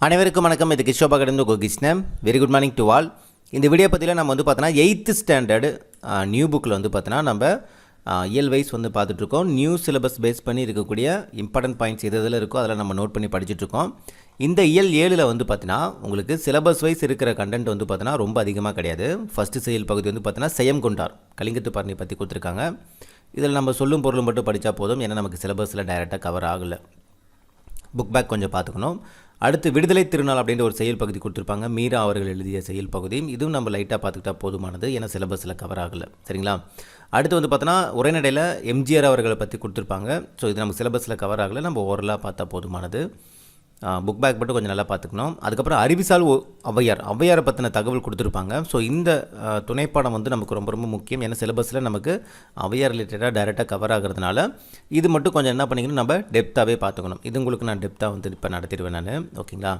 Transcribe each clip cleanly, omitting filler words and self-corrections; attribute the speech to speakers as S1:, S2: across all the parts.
S1: அனைவருக்கும் வணக்கம். இது கிஷோபா கடந்து Krishnan. Very good morning to all. இந்த வீடியோ பற்றியில் நம்ம வந்து பார்த்தோன்னா 8th ஸ்டாண்டர்டு நியூ புக்கில் வந்து பார்த்தோன்னா நம்ம இயல் வைஸ் வந்து பார்த்துட்ருக்கோம். நியூ சிலபஸ் பேஸ் பண்ணி இருக்கக்கூடிய இம்பார்ட்டன்ட் பாயிண்ட்ஸ் எது எதில் இருக்கோ அதில் நம்ம நோட் பண்ணி படிச்சுட்ருக்கோம். இந்த இயல் 7ல் வந்து பார்த்தீங்கன்னா உங்களுக்கு சிலபஸ் வைஸ் இருக்கிற கண்டென்ட் வந்து பார்த்தோன்னா ரொம்ப அதிகமாக கிடையாது. ஃபஸ்ட்டு செயல் பகுதி வந்து பார்த்தோன்னா செயம் கொண்டார் கலிங்கத்து பரணி பற்றி கொடுத்துருக்காங்க. இதில் நம்ம சொல்லும் பொருளும் மட்டும் படித்தா போதும், ஏன்னா நமக்கு சிலபஸில் டைரெக்டாக கவர் ஆகலை. புக் பேக் கொஞ்சம் பார்த்துக்கணும். அடுத்து விடுதலை திருநாள் அப்படின்ற ஒரு செயல் பகுதி கொடுத்துருப்பாங்க. மீரா அவர்கள் எழுதிய செயல் பகுதி. இதுவும் நம்ம லைட்டாக பார்த்துக்கிட்டா போதுமானது, ஏன்னா சிலபஸில் கவர் ஆகலை. சரிங்களா? அடுத்து வந்து பார்த்தோன்னா உரைநடையில் எம்ஜிஆர் அவர்களை பற்றி கொடுத்துருப்பாங்க. ஸோ இது நம்ம சிலபஸில் கவர் ஆகலை, நம்ம ஓரலாக பார்த்தா போதுமானது. புக் பேக் மட்டும் கொஞ்சம் நல்லா பார்த்துக்கணும். அதுக்கப்புறம் அறிவிசால் ஔவையாரை பற்றின தகவல் கொடுத்துருப்பாங்க. ஸோ இந்த துணைப்பாடம் வந்து நமக்கு ரொம்ப ரொம்ப முக்கியம், ஏன்னா சிலபஸில் நமக்கு ஔவையார் ரிலேட்டடாக டைரெக்டாக கவர் ஆகிறதுனால இது மட்டும் கொஞ்சம் என்ன பண்ணிக்கணும், நம்ம டெப்த்தாகவே பார்த்துக்கணும். இது உங்களுக்கு நான் டெப்த்தாக வந்து இப்போ நடத்திடுவேன் நான். ஓகேங்களா?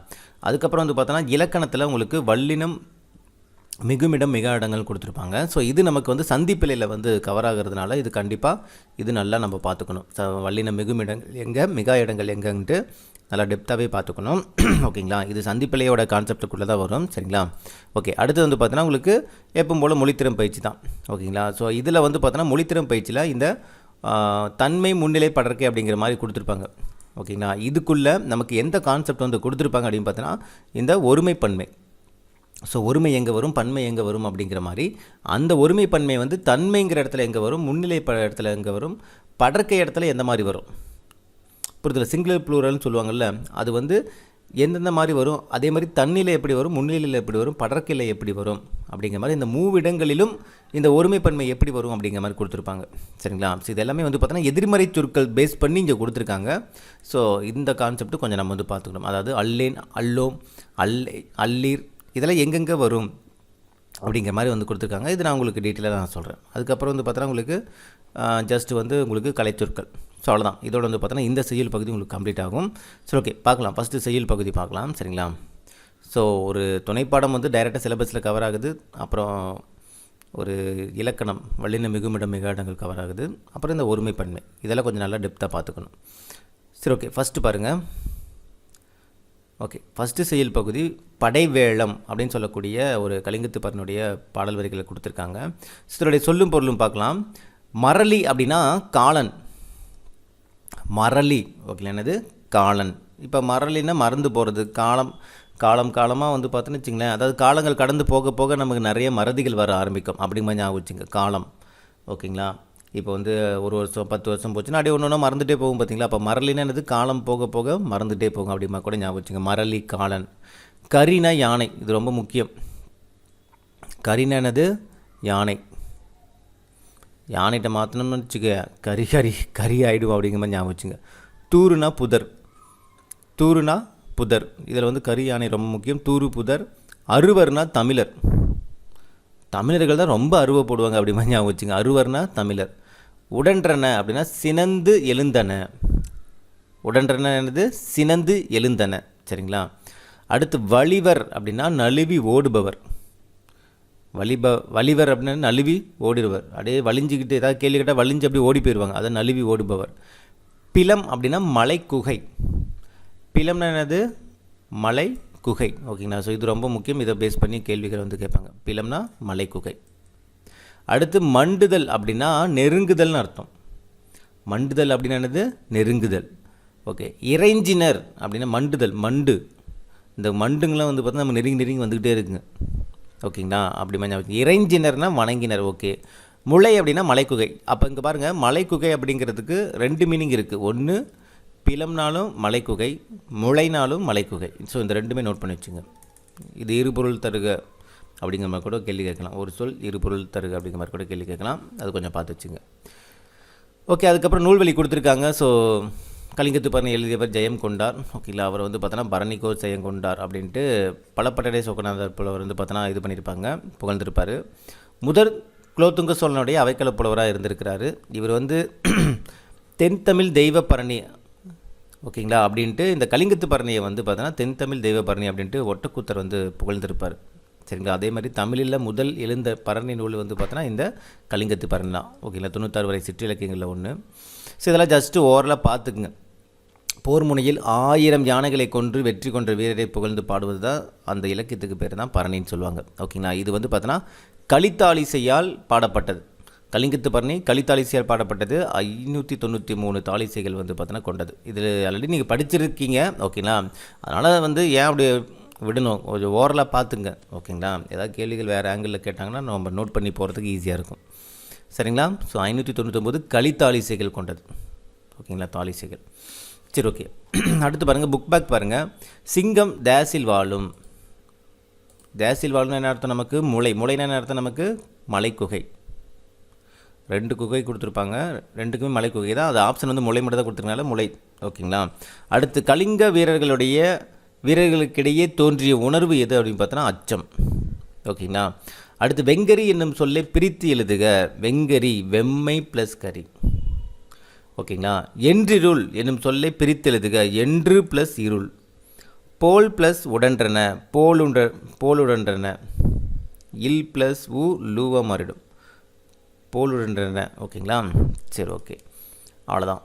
S1: அதுக்கப்புறம் வந்து பார்த்தோன்னா இலக்கணத்தில் உங்களுக்கு வல்லினம் மிகுமிடம் மிக இடங்கள் கொடுத்துருப்பாங்க. ஸோ இது நமக்கு வந்து சந்திப்பிலையில் வந்து கவர் ஆகிறதுனால இது கண்டிப்பாக இது நல்லா நம்ம பார்த்துக்கணும். வல்லினம் மிகுமிடங்கள் எங்கே, மிகா இடங்கள் எங்கன்ட்டு நல்லா டெப்த்தாகவே பார்த்துக்கணும். ஓகேங்களா? இது சந்திப்பிலையோட கான்செப்டுக்குள்ளே தான் வரும். சரிங்களா? ஓகே. அடுத்து வந்து பார்த்தோன்னா உங்களுக்கு எப்பவும் போல் மொழித்திறம் பயிற்சி தான். ஓகேங்களா? ஸோ இதில் வந்து பார்த்தோன்னா மொழித்திறம் பயிற்சியில் இந்த தன்மை முன்னிலை படர்க்கை அப்படிங்கிற மாதிரி கொடுத்துருப்பாங்க. ஓகேங்களா? இதுக்குள்ளே நமக்கு எந்த கான்செப்ட் வந்து கொடுத்துருப்பாங்க அப்படின்னு பார்த்தோன்னா இந்த ஒருமைப்பன்மை. ஸோ ஒருமை எங்கே வரும், பன்மை எங்கே வரும் அப்படிங்கிற மாதிரி அந்த ஒருமை பன்மை வந்து தன்மைங்கிற இடத்துல எங்கே வரும், முன்னிலை இடத்துல எங்கே வரும், படர்க்கை இடத்துல எந்த மாதிரி வரும், புரிதல சிங்குலர் ப்ளூரல்னு சொல்லுவாங்கள்ல, அது வந்து எந்தெந்த மாதிரி வரும், அதே மாதிரி தன்னிலை எப்படி வரும், முன்னிலையில் எப்படி வரும், படர்க்கையில் எப்படி வரும் அப்படிங்கிற மாதிரி இந்த மூவிடங்களிலும் இந்த ஒருமைப்பன்மை எப்படி வரும் அப்படிங்கிற மாதிரி கொடுத்துருப்பாங்க. சரிங்களா? ஸோ இது எல்லாமே வந்து பார்த்தோன்னா எதிர்மறை சொற்கள் பேஸ் பண்ணி இங்கே கொடுத்துருக்காங்க. ஸோ இந்த கான்செப்ட்டு கொஞ்சம் நம்ம வந்து பார்த்துக்கணும். அதாவது அல்லேன், அல்லோம், அல்லீர் இதெல்லாம் எங்கெங்கே வரும் அப்படிங்கிற மாதிரி வந்து கொடுத்துருக்காங்க. இது நான் உங்களுக்கு டீட்டெயிலாக நான் சொல்கிறேன். அதுக்கப்புறம் வந்து பார்த்தோன்னா உங்களுக்கு ஜஸ்ட் வந்து உங்களுக்கு கலைச்சொற்கள். ஸோ அவ்வளோதான். இதோட வந்து பார்த்தோன்னா இந்த செயல் பகுதி உங்களுக்கு கம்ப்ளீட் ஆகும். சரி, ஓகே, பார்க்கலாம். ஃபஸ்ட்டு செயல் பகுதி பார்க்கலாம். சரிங்களா? ஸோ ஒரு துணைப்பாடம் வந்து டைரெக்டாக சிலபஸில் கவர் ஆகுது. அப்புறம் ஒரு இலக்கணம் வல்லின மிகுமிடம் மிக இடங்கள் கவர் ஆகுது. அப்புறம் இந்த ஒருமைப்பன்மை இதெல்லாம் கொஞ்சம் நல்லா டெப்த்தாக பார்த்துக்கணும். சரி, ஓகே. ஃபஸ்ட்டு பாருங்கள். ஓகே, ஃபஸ்ட்டு செயல் பகுதி படைவேளம் அப்படின்னு சொல்லக்கூடிய ஒரு கலிங்கத்து பரனுடைய பாடல் வரிகளை கொடுத்துருக்காங்க. இதனுடைய சொல்லும் பொருளும் பார்க்கலாம். மரளி அப்படின்னா காலன். மரளி ஓகே, என்னது காலன். இப்போ மரளின்னா மறந்து போகிறது, காலமாக வந்து பார்த்தோன்னு வச்சுங்களேன். அதாவது காலங்கள் கடந்து போக போக நமக்கு நிறைய மறதிகள் வர ஆரம்பிக்கும். அப்படிங்கிற ஞாபகம் வச்சுங்க காலம். ஓகேங்களா? இப்போ வந்து ஒரு வருஷம் 10 வருஷம் போச்சுன்னா அப்படியே ஒன்று ஒன்றா மறந்துகிட்டே போகும். பார்த்தீங்களா? அப்போ மரளினா என்னது, காலம் போக போக மறந்துகிட்டே போகும். அப்படிமா கூட ஞாபகம் வச்சுங்க. மரளி காலன். கரினா யானை. இது ரொம்ப முக்கியம். கரினா என்னது, யானை. யானைகிட்ட மாற்றணும்னு வச்சுக்க கறி ஆகிடும் அப்படிங்கிற மாதிரி ஞாபகம் வச்சுங்க. தூருனா புதர். தூருனா புதர். இதில் வந்து கரி யானை ரொம்ப முக்கியம். தூரு புதர். அறுவர்னா தமிழர். தமிழர்கள் தான் ரொம்ப அருவை போடுவாங்க அப்படி மாதிரி ஞாபகம் வச்சுங்க. அறுவர்னா தமிழர். உடன்றன அப்படின்னா சினந்து எழுந்தன. உடன்றன என்னது, சினந்து எழுந்தன. சரிங்களா? அடுத்து வலிவர் அப்படின்னா நழுவி ஓடுபவர். வலிவர் அப்படின்னா நழுவி ஓடிடுவர். அப்படியே வலிஞ்சிக்கிட்டு ஏதாவது கேள்வி கேட்டால் வலிஞ்சு அப்படியே ஓடி போயிடுவாங்க. அதை நழுவி ஓடுபவர். பிலம் அப்படின்னா மலை குகை. பிலம்னா என்னது, மலை குகை. ஓகேங்களா? ஸோ இது ரொம்ப முக்கியம். இதை பேஸ் பண்ணி கேள்விகள் வந்து கேட்பாங்க. பிலம்னா மலை குகை. அடுத்து மண்டுதல் அப்படின்னா நெருங்குதல்னு அர்த்தம். மண்டுதல் அப்படின்னா என்னது, நெருங்குதல். ஓகே. இறைஞ்சினர் அப்படின்னா மண்டுதல், மண்டு. இந்த மண்டுங்களாம் வந்து பார்த்தா நம்ம நெருங்கி வந்துக்கிட்டே இருக்குங்க. ஓகேங்களா? அப்படி மாதிரி இறைஞ்சினர்னா வணங்கினர். ஓகே. முளை அப்படின்னா மலைக்குகை. அப்போ இங்கே பாருங்கள், மலைக்குகை அப்படிங்கிறதுக்கு 2 மீனிங் இருக்குது. ஒன்று பிலம்னாலும் மலைக்குகை, முளைனாலும் மலைக்குகை. ஸோ இந்த ரெண்டுமே நோட் பண்ணி வச்சுங்க. இது இருபொருள் தருக அப்படிங்கிற மாதிரி கூட கேள்வி கேட்கலாம். ஒரு சொல் இருபொருள் தருக அப்படிங்கிற மாதிரி கூட கேள்வி கேட்கலாம். அது கொஞ்சம் பார்த்து வச்சுங்க. ஓகே. அதுக்கப்புறம் நூல்வழி கொடுத்துருக்காங்க. ஸோ கலிங்கத்து பரணி எழுதியவர் ஜெயம் கொண்டார். ஓகேங்களா? அவர் வந்து பார்த்தோன்னா பரணிக்கோ ஜெயம் கொண்டார் அப்படின்ட்டு பலப்பட்டடை சொக்கநாதர் புலவர் வந்து பார்த்தோன்னா இது பண்ணியிருப்பாங்க, புகழ்ந்திருப்பார். முதற் குலோத்துங்க சோழனுடைய அவைக்கள புலவராக இருந்திருக்கிறாரு. இவர் வந்து தென்தமிழ் தெய்வ பரணி. ஓகேங்களா? அப்படின்ட்டு இந்த கலிங்கத்து பரணியை வந்து பார்த்தோன்னா தென்தமிழ் தெய்வ பரணி அப்படின்ட்டு ஒட்டக்கூத்தர் வந்து புகழ்ந்திருப்பார். சரிங்களா? அதே மாதிரி தமிழில் முதல் எழுந்த பரணி நூல் வந்து பார்த்தோன்னா இந்த கலிங்கத்து பரணி தான். ஓகேங்களா? 96 வரை சிற்றிலக்கியங்களில் ஒன்று. ஸோ இதெல்லாம் ஜஸ்ட்டு ஓரலாக பார்த்துக்குங்க. போர் முனையில் 1000 யானைகளை கொன்று வெற்றி கொன்ற வீரரை புகழ்ந்து பாடுவது தான் அந்த இலக்கியத்துக்கு பேர் தான் பரணின்னு சொல்லுவாங்க. ஓகேங்களா, இது வந்து பார்த்தோன்னா கலித்தாலிசையால் பாடப்பட்டது. கலிங்கத்து பரணி கலித்தாலிசையால் பாடப்பட்டது. 593 தாலிசைகள் வந்து பார்த்தோன்னா கொண்டது. இதில் ஆல்ரெடி நீங்கள் படிச்சிருக்கீங்க. ஓகேங்களா, அதனால் வந்து ஏன் அப்படி விடணும், கொஞ்சம் ஓரலாக பார்த்துங்க. ஓகேங்களா, ஏதாவது கேள்விகள் வேறு ஆங்கிளில் கேட்டாங்கன்னா நம்ம நோட் பண்ணி போகிறதுக்கு ஈஸியாக இருக்கும். சரிங்களா, ஸோ 599 கலித்தாலிசைகள் கொண்டது. ஓகேங்களா, தாலிசைகள். சரி, ஓகே. அடுத்து பாருங்கள், புக் பேக் பாருங்கள். சிங்கம் டேஸில் வாழும். டேஸில் வாழும் என்ன அர்த்தம் நமக்கு? முளைனா என்ன அர்த்தம் நமக்கு? மலைக்குகை. 2 குகை கொடுத்துருப்பாங்க, 2க்குமே மலை குகை தான். அது ஆப்ஷன் வந்து முளை மட்டும் தான் கொடுத்துருக்கனால முளை. ஓகேங்களா, அடுத்து கலிங்க வீரர்களுக்கிடையே தோன்றிய உணர்வு எது அப்படின்னு பார்த்தோன்னா அச்சம். ஓகேங்களா, அடுத்து வெங்கரி என்னும் சொல்லை பிரித்து எழுதுக. வெங்கரி வெம்மை ப்ளஸ் கரி. ஓகேங்களா, என்றிருள் என்னும் சொல்லை பிரித்து எழுதுக. என்று ப்ளஸ் இருள். போல் ப்ளஸ் உடன்றன. போலுடன்றன. இல் ப்ளஸ் உ லூவ மாறிடும். போலுடன்றன. ஓகேங்களா, சரி, ஓகே, அவ்வளோதான்.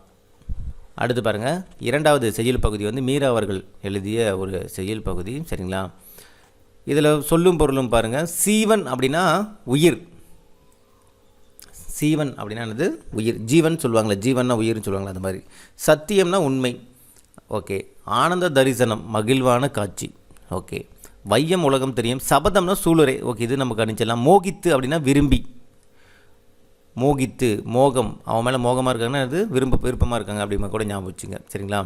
S1: அடுத்து பாருங்கள், 2வது செய்யுள் பகுதி வந்து மீரா அவர்கள் எழுதிய ஒரு செய்யுள் பகுதி. சரிங்களா, இதில் சொல்லும் பொருளும் பாருங்கள். சீவன் அப்படின்னா உயிர். சீவன் அப்படின்னா என்னது? உயிர். ஜீவன் சொல்லுவாங்களே, ஜீவன்னா உயிர்னு சொல்லுவாங்களே, அந்த மாதிரி. சத்தியம்னா உண்மை. ஓகே. ஆனந்த தரிசனம் மகிழ்வான காட்சி. ஓகே. வையம் உலகம் தெரியும். சபதம்னா சூளுரை. ஓகே, இது நமக்கு அணிச்சிடலாம். மோகித்து அப்படின்னா விரும்பி. மோகித்து மோகம், அவன் மேலே மோகமாக இருக்காங்கன்னா அது விருப்பமாக இருக்காங்க அப்படிமா கூட ஞாபகம் வச்சுங்க. சரிங்களா,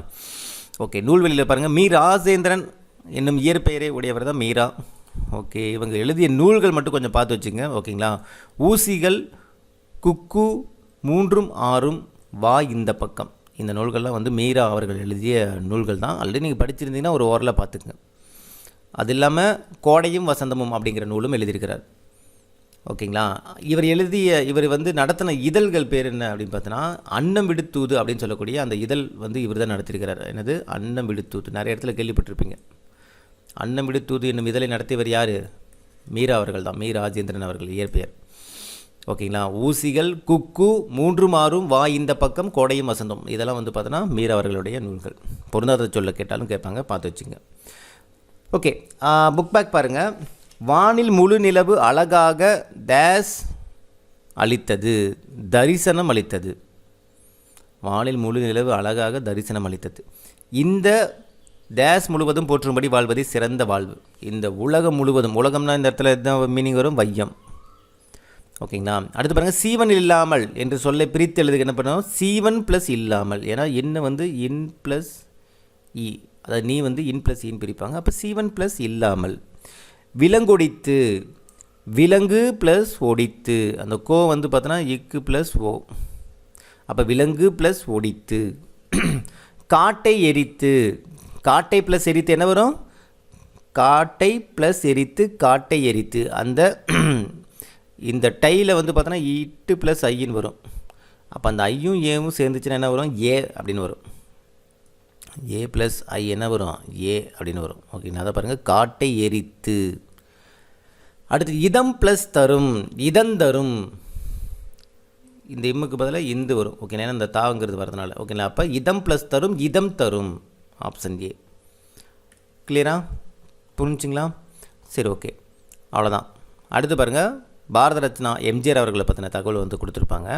S1: ஓகே. நூல்வெளியில் பாருங்கள், மீ ராஜேந்திரன் என்னும் இயற்பெயரை உடையவர் தான் மீரா. ஓகே, இவங்க எழுதிய நூல்கள் மட்டும் கொஞ்சம் பார்த்து வச்சுங்க. ஓகேங்களா, ஊசிகள், குக்கு, 3 6 வா இந்த பக்கம். இந்த நூல்கள்லாம் வந்து மீரா அவர்கள் எழுதிய நூல்கள் தான். ஆல்ரெடி நீங்கள் படிச்சிருந்தீங்கன்னா ஒரு ஓரலாக பார்த்துக்குங்க. அது இல்லாமல் கோடையும் வசந்தமும் அப்படிங்கிற நூலும் எழுதியிருக்கிறார். ஓகேங்களா, இவர் வந்து நடத்தின இதழ்கள் பேர் என்ன அப்படின்னு பார்த்தோன்னா அன்னம் விடுத்தூது அப்படின்னு சொல்லக்கூடிய அந்த இதழ் வந்து இவர் தான் நடத்தியிருக்கிறார். என்னது? அன்னம் விடுத்தூது. நிறைய இடத்துல கேள்விப்பட்டிருப்பீங்க. அன்னம் விடுத்தூது என்னும் இதழை நடத்தியவர் யார்? மீரா அவர்கள் தான். மீ ராஜேந்திரன் அவர்கள் இயற்பெயர். ஓகேங்களா, ஊசிகள், குக்கு, 3 6 வா இந்த பக்கம், கோடையும் வசந்தம், இதெல்லாம் வந்து பார்த்தோன்னா மீரா அவர்களுடைய நூல்கள். பொருந்தாத சொல்ல கேட்டாலும் கேட்பாங்க, பார்த்து வச்சுங்க. ஓகே, புக் பேக் பாருங்கள். வானில் முழு நிலவு அழகாக டேஸ் அளித்தது. தரிசனம் அளித்தது. வானில் முழு நிலவு அழகாக தரிசனம் அளித்தது. இந்த டேஸ் முழுவதும் போற்றும்படி வாழ்வதே சிறந்த வாழ்வு. இந்த உலகம் முழுவதும், உலகம்னா இந்த இடத்துல எந்த மீனிங் வரும்? வையம். ஓகேங்களா, அடுத்து பாருங்கள். சீவன் இல்லாமல் என்று சொல்லை பிரித்து எழுதுக்கு என்ன பண்ணணும்? சீவன் ப்ளஸ் இல்லாமல். ஏன்னா என்ன வந்து இன் ப்ளஸ் இ, அதாவது நீ வந்து இன் ப்ளஸ் இன்னு பிரிப்பாங்க. அப்போ சீவன் ப்ளஸ் இல்லாமல். விலங்கொடித்து. விலங்கு ப்ளஸ் ஒடித்து. அந்த கோ வந்து பார்த்தோன்னா இக்கு ப்ளஸ் ஓ. அப்போ விலங்கு ப்ளஸ் ஒடித்து. காட்டை எரித்து. காட்டை ப்ளஸ் எரித்து என்ன வரும்? காட்டை ப்ளஸ் எரித்து, காட்டை எரித்து. அந்த இந்த டையில் வந்து பார்த்தோன்னா இட்டு ப்ளஸ் ஐன்னு வரும். அப்போ அந்த ஐயும் ஏவும் சேர்ந்துச்சுன்னா என்ன வரும்? ஏ அப்படின்னு வரும். ஏ ப்ளஸ் ஐ என்ன வரும்? ஏ அப்படின்னு வரும். ஓகேங்களா, அதை பாருங்கள். காட்டை எரித்து. அடுத்து இதம் ப்ளஸ் தரும். இதந்தரும். இந்த இம்முக்கு பதிலாக இந்து வரும். ஓகேங்களா, ஏன்னா இந்த தாங்கிறது வரதுனால. ஓகேங்களா, அப்போ இதம் ப்ளஸ் தரும், இதம் தரும். Option A. கிளியரா? புரிஞ்சுங்களா? சரி, ஓகே, அவ்வளோதான். அடுத்து பாருங்கள், பாரத ரத்னா எம்ஜிஆர் அவர்களை பற்றின தகவல் வந்து கொடுத்துருப்பாங்க.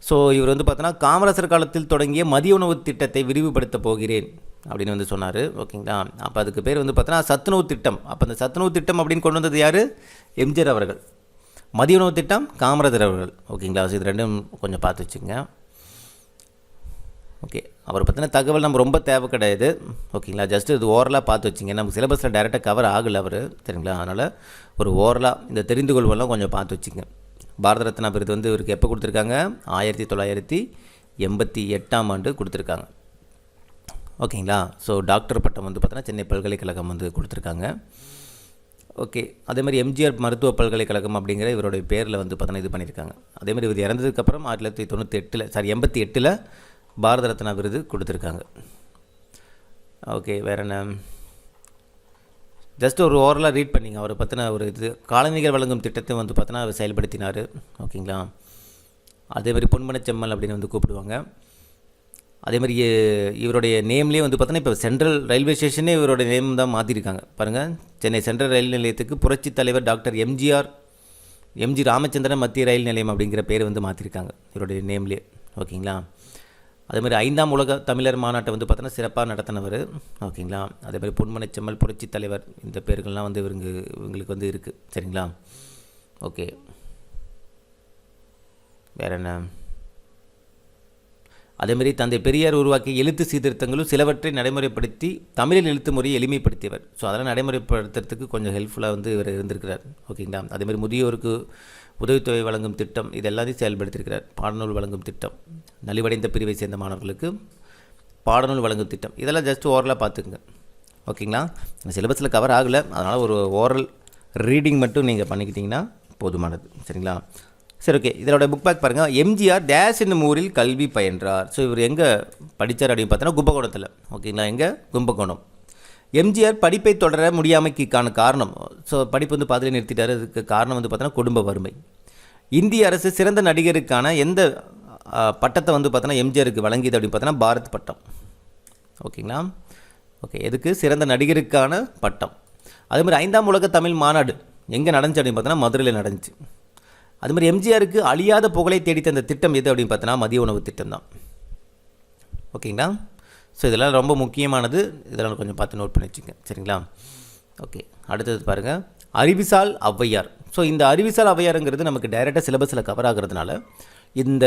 S1: ஸோ இவர் வந்து பார்த்தோன்னா காமராசர் காலத்தில் தொடங்கிய மதிய உணவு திட்டத்தை விரிவுபடுத்த போகிறேன் அப்படின்னு வந்து சொன்னார். ஓகேங்களா, அப்போ அதுக்கு பேர் வந்து பார்த்தோன்னா சத்துணவு திட்டம். அப்போ அந்த சத்துணவு திட்டம் அப்படின்னு கொண்டு வந்தது யார்? எம்ஜிஆர் அவர்கள். மதிய உணவு திட்டம் காமராஜர் அவர்கள். ஓகேங்களா, ஸோ இது ரெண்டும் கொஞ்சம் பார்த்து வச்சுங்க. ஓகே, அவரை பற்றின தகவல் நம்ம ரொம்ப தேவை கிடையாது. ஓகேங்களா, ஜஸ்ட்டு இது ஓரலாக பார்த்து வச்சிங்க. நமக்கு சிலபஸில் டைரெக்டாக கவர் ஆகலை அவர். சரிங்களா, அதனால் ஒரு ஓரலாக இந்த தெரிந்து கொள்வெல்லாம் கொஞ்சம் பார்த்து வச்சுங்க. பாரத ரத்னா விருது வந்து இவருக்கு எப்போ கொடுத்துருக்காங்க? 1988ஆம் ஆண்டு கொடுத்துருக்காங்க. ஓகேங்களா, ஸோ டாக்டர் பட்டம் வந்து பார்த்தோன்னா சென்னை பல்கலைக்கழகம் வந்து கொடுத்துருக்காங்க. ஓகே, அதேமாதிரி எம்ஜிஆர் மருத்துவ பல்கலைக்கழகம் அப்படிங்கிற இவருடைய பேரில் வந்து பார்த்தோன்னா இது பண்ணியிருக்காங்க. அதேமாதிரி இவர் இறந்ததுக்கப்புறம் 1988 பாரத ரத்னா விருது கொடுத்துருக்காங்க. ஓகே, வேறு என்ன? ஜஸ்ட் ஒரு ஓரலாக ரீட் பண்ணிங்க அவரை பற்றின ஒரு இது. காலணிகள் வழங்கும் திட்டத்தை வந்து பார்த்தோன்னா அவர் செயல்படுத்தினார். ஓகேங்களா, அதேமாதிரி பொன்மனச் செம்மல் அப்படின்னு வந்து கூப்பிடுவாங்க. அதே மாதிரி இவருடைய நேம்லேயே வந்து பார்த்தோன்னா இப்போ சென்ட்ரல் ரயில்வே ஸ்டேஷனே இவருடைய நேம் தான் மாற்றிருக்காங்க பாருங்கள். சென்னை சென்ட்ரல் ரயில் நிலையத்துக்கு புரட்சித் தலைவர் டாக்டர் எம்ஜி ராமச்சந்திரன் மத்திய ரயில் நிலையம் அப்படிங்கிற பேர் வந்து மாற்றிருக்காங்க இவருடைய நேம்லேயே. ஓகேங்களா. அதே மாதிரி 5ஆம் உலக தமிழர் மாநாட்டை வந்து பார்த்தோன்னா சிறப்பாக நடத்தினவர். ஓகேங்களா. அதே மாதிரி பொன்மனச்செம்மல் புரட்சித் தலைவர் இந்த பேர்கள்லாம் வந்து இவங்களுக்கு வந்து இருக்குது. சரிங்களா. ஓகே, வேறு என்ன? அதேமாதிரி தந்தை பெரியார் உருவாக்கிய எழுத்து சீர்திருத்தங்களும் சிலவற்றை நடைமுறைப்படுத்தி தமிழில் எழுத்து முறையை எளிமைப்படுத்தியவர். ஸோ அதெல்லாம் நடைமுறைப்படுத்துறதுக்கு கொஞ்சம் ஹெல்ப்ஃபுல்லாக வந்து இவர் இருந்திருக்கிறார். ஓகேங்களா. அதேமாதிரி முதியோருக்கு உதவித்தொகை வழங்கும் திட்டம் இது எல்லாத்தையும் செயல்படுத்தியிருக்கிறார். பாடநூல் வழங்கும் திட்டம், நலிவடைந்த பிரிவை சேர்ந்த மாணவர்களுக்கு பாடநூல் வழங்கும் திட்டம், இதெல்லாம் ஜஸ்ட் ஓரலாக பார்த்துக்குங்க. ஓகேங்களா. சிலபஸில் கவர் ஆகலை, அதனால் ஒரு ஓரல் ரீடிங் மட்டும் நீங்கள் பண்ணிக்கிட்டிங்கன்னா போதுமானது. சரிங்களா. சரி, ஓகே. இதோட புக் பேக் பாருங்கள். எம்ஜிஆர் டேஷ் என்னும் ஊரில் கல்வி பயின்றார். ஸோ இவர் எங்கே படித்தார் அப்படின்னு பார்த்தோன்னா கும்பகோணத்தில். ஓகேங்களா. எங்கே? கும்பகோணம். எம்ஜிஆர் படிப்பை தொடர முடியாமைக்கான காரணம், ஸோ படிப்பு வந்து பாதிலே நிறுத்திட்டார். அதுக்கு காரணம் வந்து பார்த்தோன்னா குடும்ப வறுமை. இந்திய அரசு சிறந்த நடிகருக்கான எந்த பட்டத்தை வந்து பார்த்தோன்னா எம்ஜிஆருக்கு வழங்கியது அப்படின்னு பார்த்தோன்னா பாரத் பட்டம். ஓகேங்களா. ஓகே, எதுக்கு? சிறந்த நடிகருக்கான பட்டம். அதேமாதிரி 5ஆம் உலக தமிழ் மாநாடு எங்கே நடந்துச்சு அப்படின்னு பார்த்தோன்னா மதுரையில் நடந்துச்சு. அதுமாதிரி எம்ஜிஆருக்கு அழியாத புகழை தேடி தந்த திட்டம் எது அப்படின்னு பார்த்தோன்னா மதிய உணவு திட்டம் தான். ஓகேங்களா. ஸோ இதெல்லாம் ரொம்ப முக்கியமானது, இதெல்லாம் கொஞ்சம் பார்த்து நோட் பண்ணி வச்சுங்க. சரிங்களா. ஓகே, அடுத்தது பாருங்கள். அறிவிசால் ஔவையார். ஸோ இந்த அறிவிசால் ஔவையாருங்கிறது நமக்கு டைரெக்டாக சிலபஸில் கவர் ஆகிறதுனால இந்த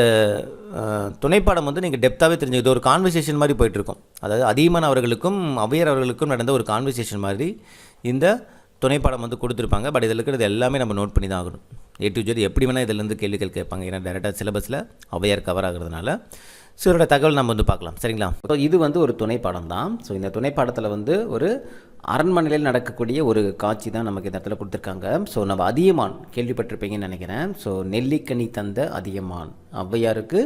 S1: துணைப்பாடம் வந்து நீங்கள் டெப்த்தாகவே தெரிஞ்சு, இது ஒரு கான்வர்சேஷன் மாதிரி போயிட்டுருக்கோம். அதாவது அதியமான் அவர்களுக்கும் ஔவையார் அவர்களுக்கும் நடந்த ஒரு கான்வர்சேஷன் மாதிரி இந்த துணைப்பாடம் வந்து கொடுத்துருப்பாங்க. பட் இதில் இருக்கிறது எல்லாமே நம்ம நோட் பண்ணி தான் ஆகணும். A to Z எப்படி வேணால் இதிலேருந்து கேள்விகள் கேட்பாங்க. ஏன்னா டேரெக்டாக சிலபஸில் ஔவையார் கவர் ஆகிறதுனால. ஸோ இதோட தகவல் நம்ம வந்து பார்க்கலாம். சரிங்களா. ஸோ இது வந்து ஒரு துணைப்பாடம் தான். ஸோ இந்த துணைப்பாடத்தில் வந்து ஒரு அரண்மனையில் நடக்கக்கூடிய ஒரு காட்சி தான் நமக்கு இந்த இடத்துல கொடுத்துருக்காங்க. ஸோ நம்ம அதியமான் கேள்விப்பட்டிருப்பீங்கன்னு நினைக்கிறேன். ஸோ நெல்லிக்கனி தந்த அதியமான், ஔவையாருக்கு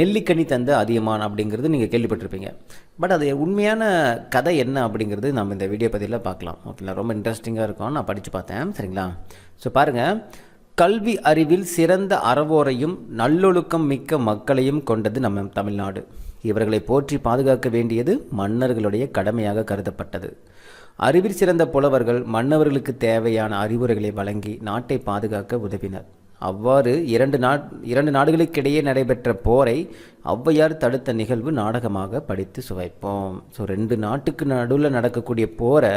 S1: நெல்லிக்கனி தந்த அதியமான் அப்படிங்கிறது நீங்கள் கேள்விப்பட்டிருப்பீங்க. பட் அது உண்மையான கதை என்ன அப்படிங்கிறது நம்ம இந்த வீடியோ பதிவில் பார்க்கலாம். ஓகேங்களா. ரொம்ப இன்ட்ரெஸ்டிங்காக இருக்கும், நான் படித்து பார்த்தேன். சரிங்களா. ஸோ பாருங்கள். கல்வி அறிவில் சிறந்த அறவோரையும் நல்லொழுக்கம் மிக்க மக்களையும் கொண்டது நம்ம தமிழ்நாடு. இவர்களை போற்றி பாதுகாக்க வேண்டியது மன்னர்களுடைய கடமையாக கருதப்பட்டது. அறிவில் சிறந்த புலவர்கள் மன்னவர்களுக்கு தேவையான அறிவுரைகளை வழங்கி நாட்டை பாதுகாக்க உதவினர். அவ்வாறு இரண்டு நாடுகளுக்கிடையே நடைபெற்ற போரை ஔவையார் தடுத்த நிகழ்வு நாடகமாக படித்து சுவைப்போம். ஸோ 2 நாட்டுக்கு நடுவில் நடக்கக்கூடிய போரை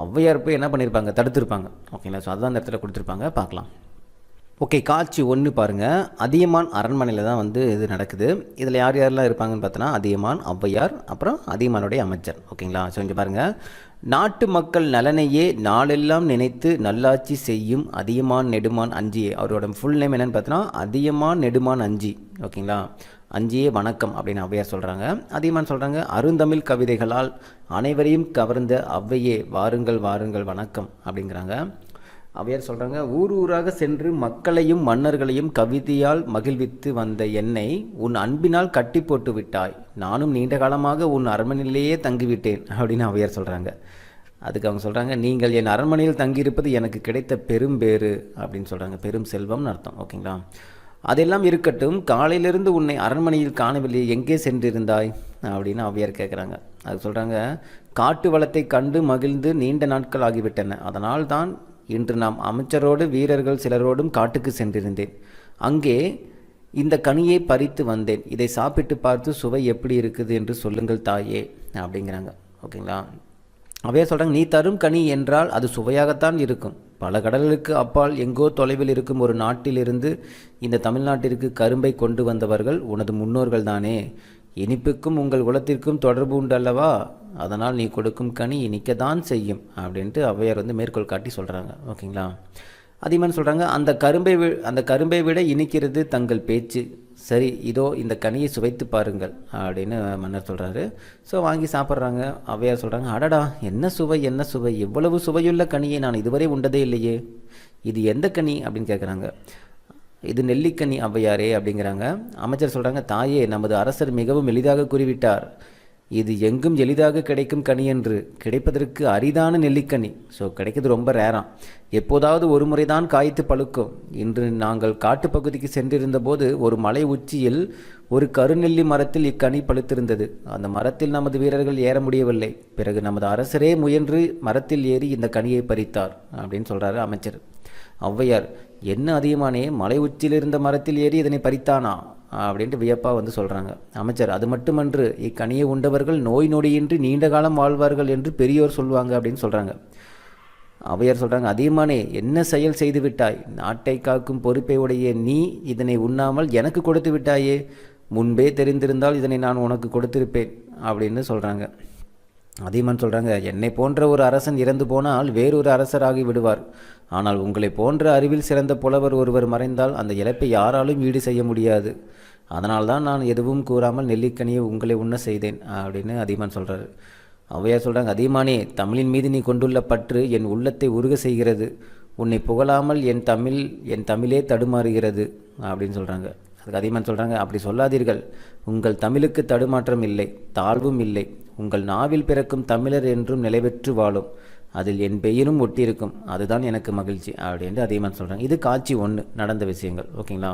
S1: ஔவையார் போய் என்ன பண்ணியிருப்பாங்க? தடுத்திருப்பாங்க. ஓகேங்களா. ஸோ அதுதான் அந்த இடத்துல கொடுத்துருப்பாங்க, பார்க்கலாம். ஓகே, காட்சி 1 பாருங்கள். அதியமான் அரண்மனையில் தான் வந்து இது நடக்குது. இதில் யார் யாரெல்லாம் இருப்பாங்கன்னு பார்த்தோன்னா அதியமான், ஔவையார், அப்புறம் அதியமானுடைய அமைச்சர். ஓகேங்களா. ஸோ இங்கே பாருங்கள். நாட்டு மக்கள் நலனையே நாளெல்லாம் நினைத்து நல்லாட்சி செய்யும் அதியமான் நெடுமான் அஞ்சியே. அவரோட ஃபுல் நேம் என்னென்னு பார்த்தோன்னா அதியமான் நெடுமான் அஞ்சி. ஓகேங்களா. அஞ்சியே வணக்கம் அப்படின்னு ஔவையார் சொல்கிறாங்க. அதியமான் சொல்கிறாங்க, அருந்தமிழ் கவிதைகளால் அனைவரையும் கவர்ந்த ஔவையே வாருங்கள் வாருங்கள் வணக்கம் அப்படிங்கிறாங்க. ஔவையார் சொல்கிறாங்க, ஊர் ஊராக சென்று மக்களையும் மன்னர்களையும் கவிதையால் மகிழ்வித்து வந்த என்னை உன் அன்பினால் கட்டி போட்டு விட்டாய். நானும் நீண்ட காலமாக உன் அரண்மனையிலேயே தங்கிவிட்டேன் அப்படின்னு ஔவையார் சொல்கிறாங்க. அதுக்கு அவங்க சொல்கிறாங்க, நீங்கள் என் அரண்மனையில் தங்கியிருப்பது எனக்கு கிடைத்த பெரும்பேறு அப்படின்னு சொல்கிறாங்க. பெரும் செல்வம்னு அர்த்தம். ஓகேங்களா. அதெல்லாம் இருக்கட்டும், காலையிலிருந்து உன்னை அரண்மனையில் காணவில்லை, எங்கே சென்றிருந்தாய் அப்படின்னு ஔவையார் கேட்குறாங்க. அது சொல்கிறாங்க, காட்டு வளத்தை கண்டு மகிழ்ந்து நீண்ட நாட்கள் ஆகிவிட்டன. அதனால் தான் இன்று நாம் அமைச்சரோடு வீரர்கள் சிலரோடும் காட்டுக்கு சென்றிருந்தேன். அங்கே இந்த கனியை பறித்து வந்தேன். இதை சாப்பிட்டு பார்த்து சுவை எப்படி இருக்குது என்று சொல்லுங்கள் தாயே அப்படிங்கிறாங்க. ஓகேங்களா. அவையே சொல்கிறாங்க, நீ தரும் கனி என்றால் அது சுவையாகத்தான் இருக்கும். பல கடல்களுக்கு அப்பால் எங்கோ தொலைவில் இருக்கும் ஒரு நாட்டிலிருந்து இந்த தமிழ்நாட்டிற்கு கரும்பை கொண்டு வந்தவர்கள் உனது முன்னோர்கள் தானே. இனிப்புக்கும் உங்கள் குலத்திற்கும் தொடர்பு உண்டு அல்லவா? அதனால் நீ கொடுக்கும் கனி இனிக்கத்தான் செய்யும் அப்படின்ட்டு ஔவையார் வந்து மேற்கோள் காட்டி சொல்கிறாங்க. ஓகேங்களா. அதியமான் சொல்கிறாங்க, அந்த கரும்பை விட இனிக்கிறது தங்கள் பேச்சு. சரி, இதோ இந்த கனியை சுவைத்து பாருங்கள் அப்படின்னு மன்னர் சொல்கிறாரு. ஸோ வாங்கி சாப்பிட்றாங்க. ஔவையார் சொல்கிறாங்க, அடடா என்ன சுவை என்ன சுவை, எவ்வளவு சுவையுள்ள கனியை நான் இதுவரை உண்டதே இல்லையே. இது எந்த கனி அப்படின்னு கேட்குறாங்க. இது நெல்லிக்கனி ஔவையாரே அப்படிங்கிறாங்க. அமைச்சர் சொல்கிறாங்க, தாயே நமது அரசர் மிகவும் எளிதாக கூறிவிட்டார். இது எங்கும் எளிதாக கிடைக்கும் கனி என்று, கிடைப்பதற்கு அரிதான நெல்லிக்கனி. ஸோ கிடைக்கிறது ரொம்ப ரேராம். எப்போதாவது ஒரு முறைதான் காய்த்து பழுக்கும். இன்று நாங்கள் காட்டுப்பகுதிக்கு சென்றிருந்த போது ஒரு மலை உச்சியில் ஒரு கருநெல்லி மரத்தில் இக்கனி பழுத்திருந்தது. அந்த மரத்தில் நமது வீரர்கள் ஏற முடியவில்லை. பிறகு நமது அரசரே முயன்று மரத்தில் ஏறி இந்த கனியை பறித்தார் அப்படின்னு சொல்கிறாரு அமைச்சர். ஔவையார், என்ன அதிகமானே, மலை உச்சியில் இருந்த மரத்தில் ஏறி இதனை பறித்தானா அப்படின்ட்டு வியப்பாக வந்து சொல்கிறாங்க. அமைச்சர், அது மட்டுமன்று, இக்கனியை உண்டவர்கள் நோய் நொடியின்றி நீண்ட காலம் வாழ்வார்கள் என்று பெரியோர் சொல்லுவாங்க அப்படின்னு சொல்கிறாங்க. ஔவையார் சொல்கிறாங்க, அதிகமானே, என்ன செயல் செய்து விட்டாய்? நாட்டை காக்கும் பொறுப்பை உடைய நீ இதனை உண்ணாமல் எனக்கு கொடுத்து விட்டாயே. முன்பே தெரிந்திருந்தால் இதனை நான் உனக்கு கொடுத்திருப்பேன் அப்படின்னு சொல்கிறாங்க. அதியமான் சொல்கிறாங்க, என்னை போன்ற ஒரு அரசன் இறந்து போனால் வேறொரு அரசராகி விடுவார். ஆனால் உங்களை போன்ற அறிவில் சிறந்த புலவர் ஒருவர் மறைந்தால் அந்த இழப்பை யாராலும் ஈடு செய்ய முடியாது. அதனால்தான் நான் எதுவும் கூறாமல் நெல்லிக்கனியை உங்களை உண்ண செய்தேன் அப்படின்னு அதியமான் சொல்கிறாரு. ஔவையார் சொல்கிறாங்க, அதியமானே, தமிழின் மீது நீ கொண்டுள்ள பற்று என் உள்ளத்தை உருக செய்கிறது. உன்னை புகழாமல் என் தமிழே தடுமாறுகிறது அப்படின்னு சொல்கிறாங்க. அதுக்கு அதியமான் சொல்கிறாங்க, அப்படி சொல்லாதீர்கள். உங்கள் தமிழுக்கு தடுமாற்றம் இல்லை, தாழ்வும் இல்லை. உங்கள் நாவில் பிறக்கும் தமிழர் என்றும் நிலைபெற்று வாழும். அதில் என் பெயரும் ஒட்டியிருக்கும். அதுதான் எனக்கு மகிழ்ச்சி அப்படின்ட்டு அதியமான் சொல்கிறாங்க. இது காட்சி 1 நடந்த விஷயங்கள். ஓகேங்களா.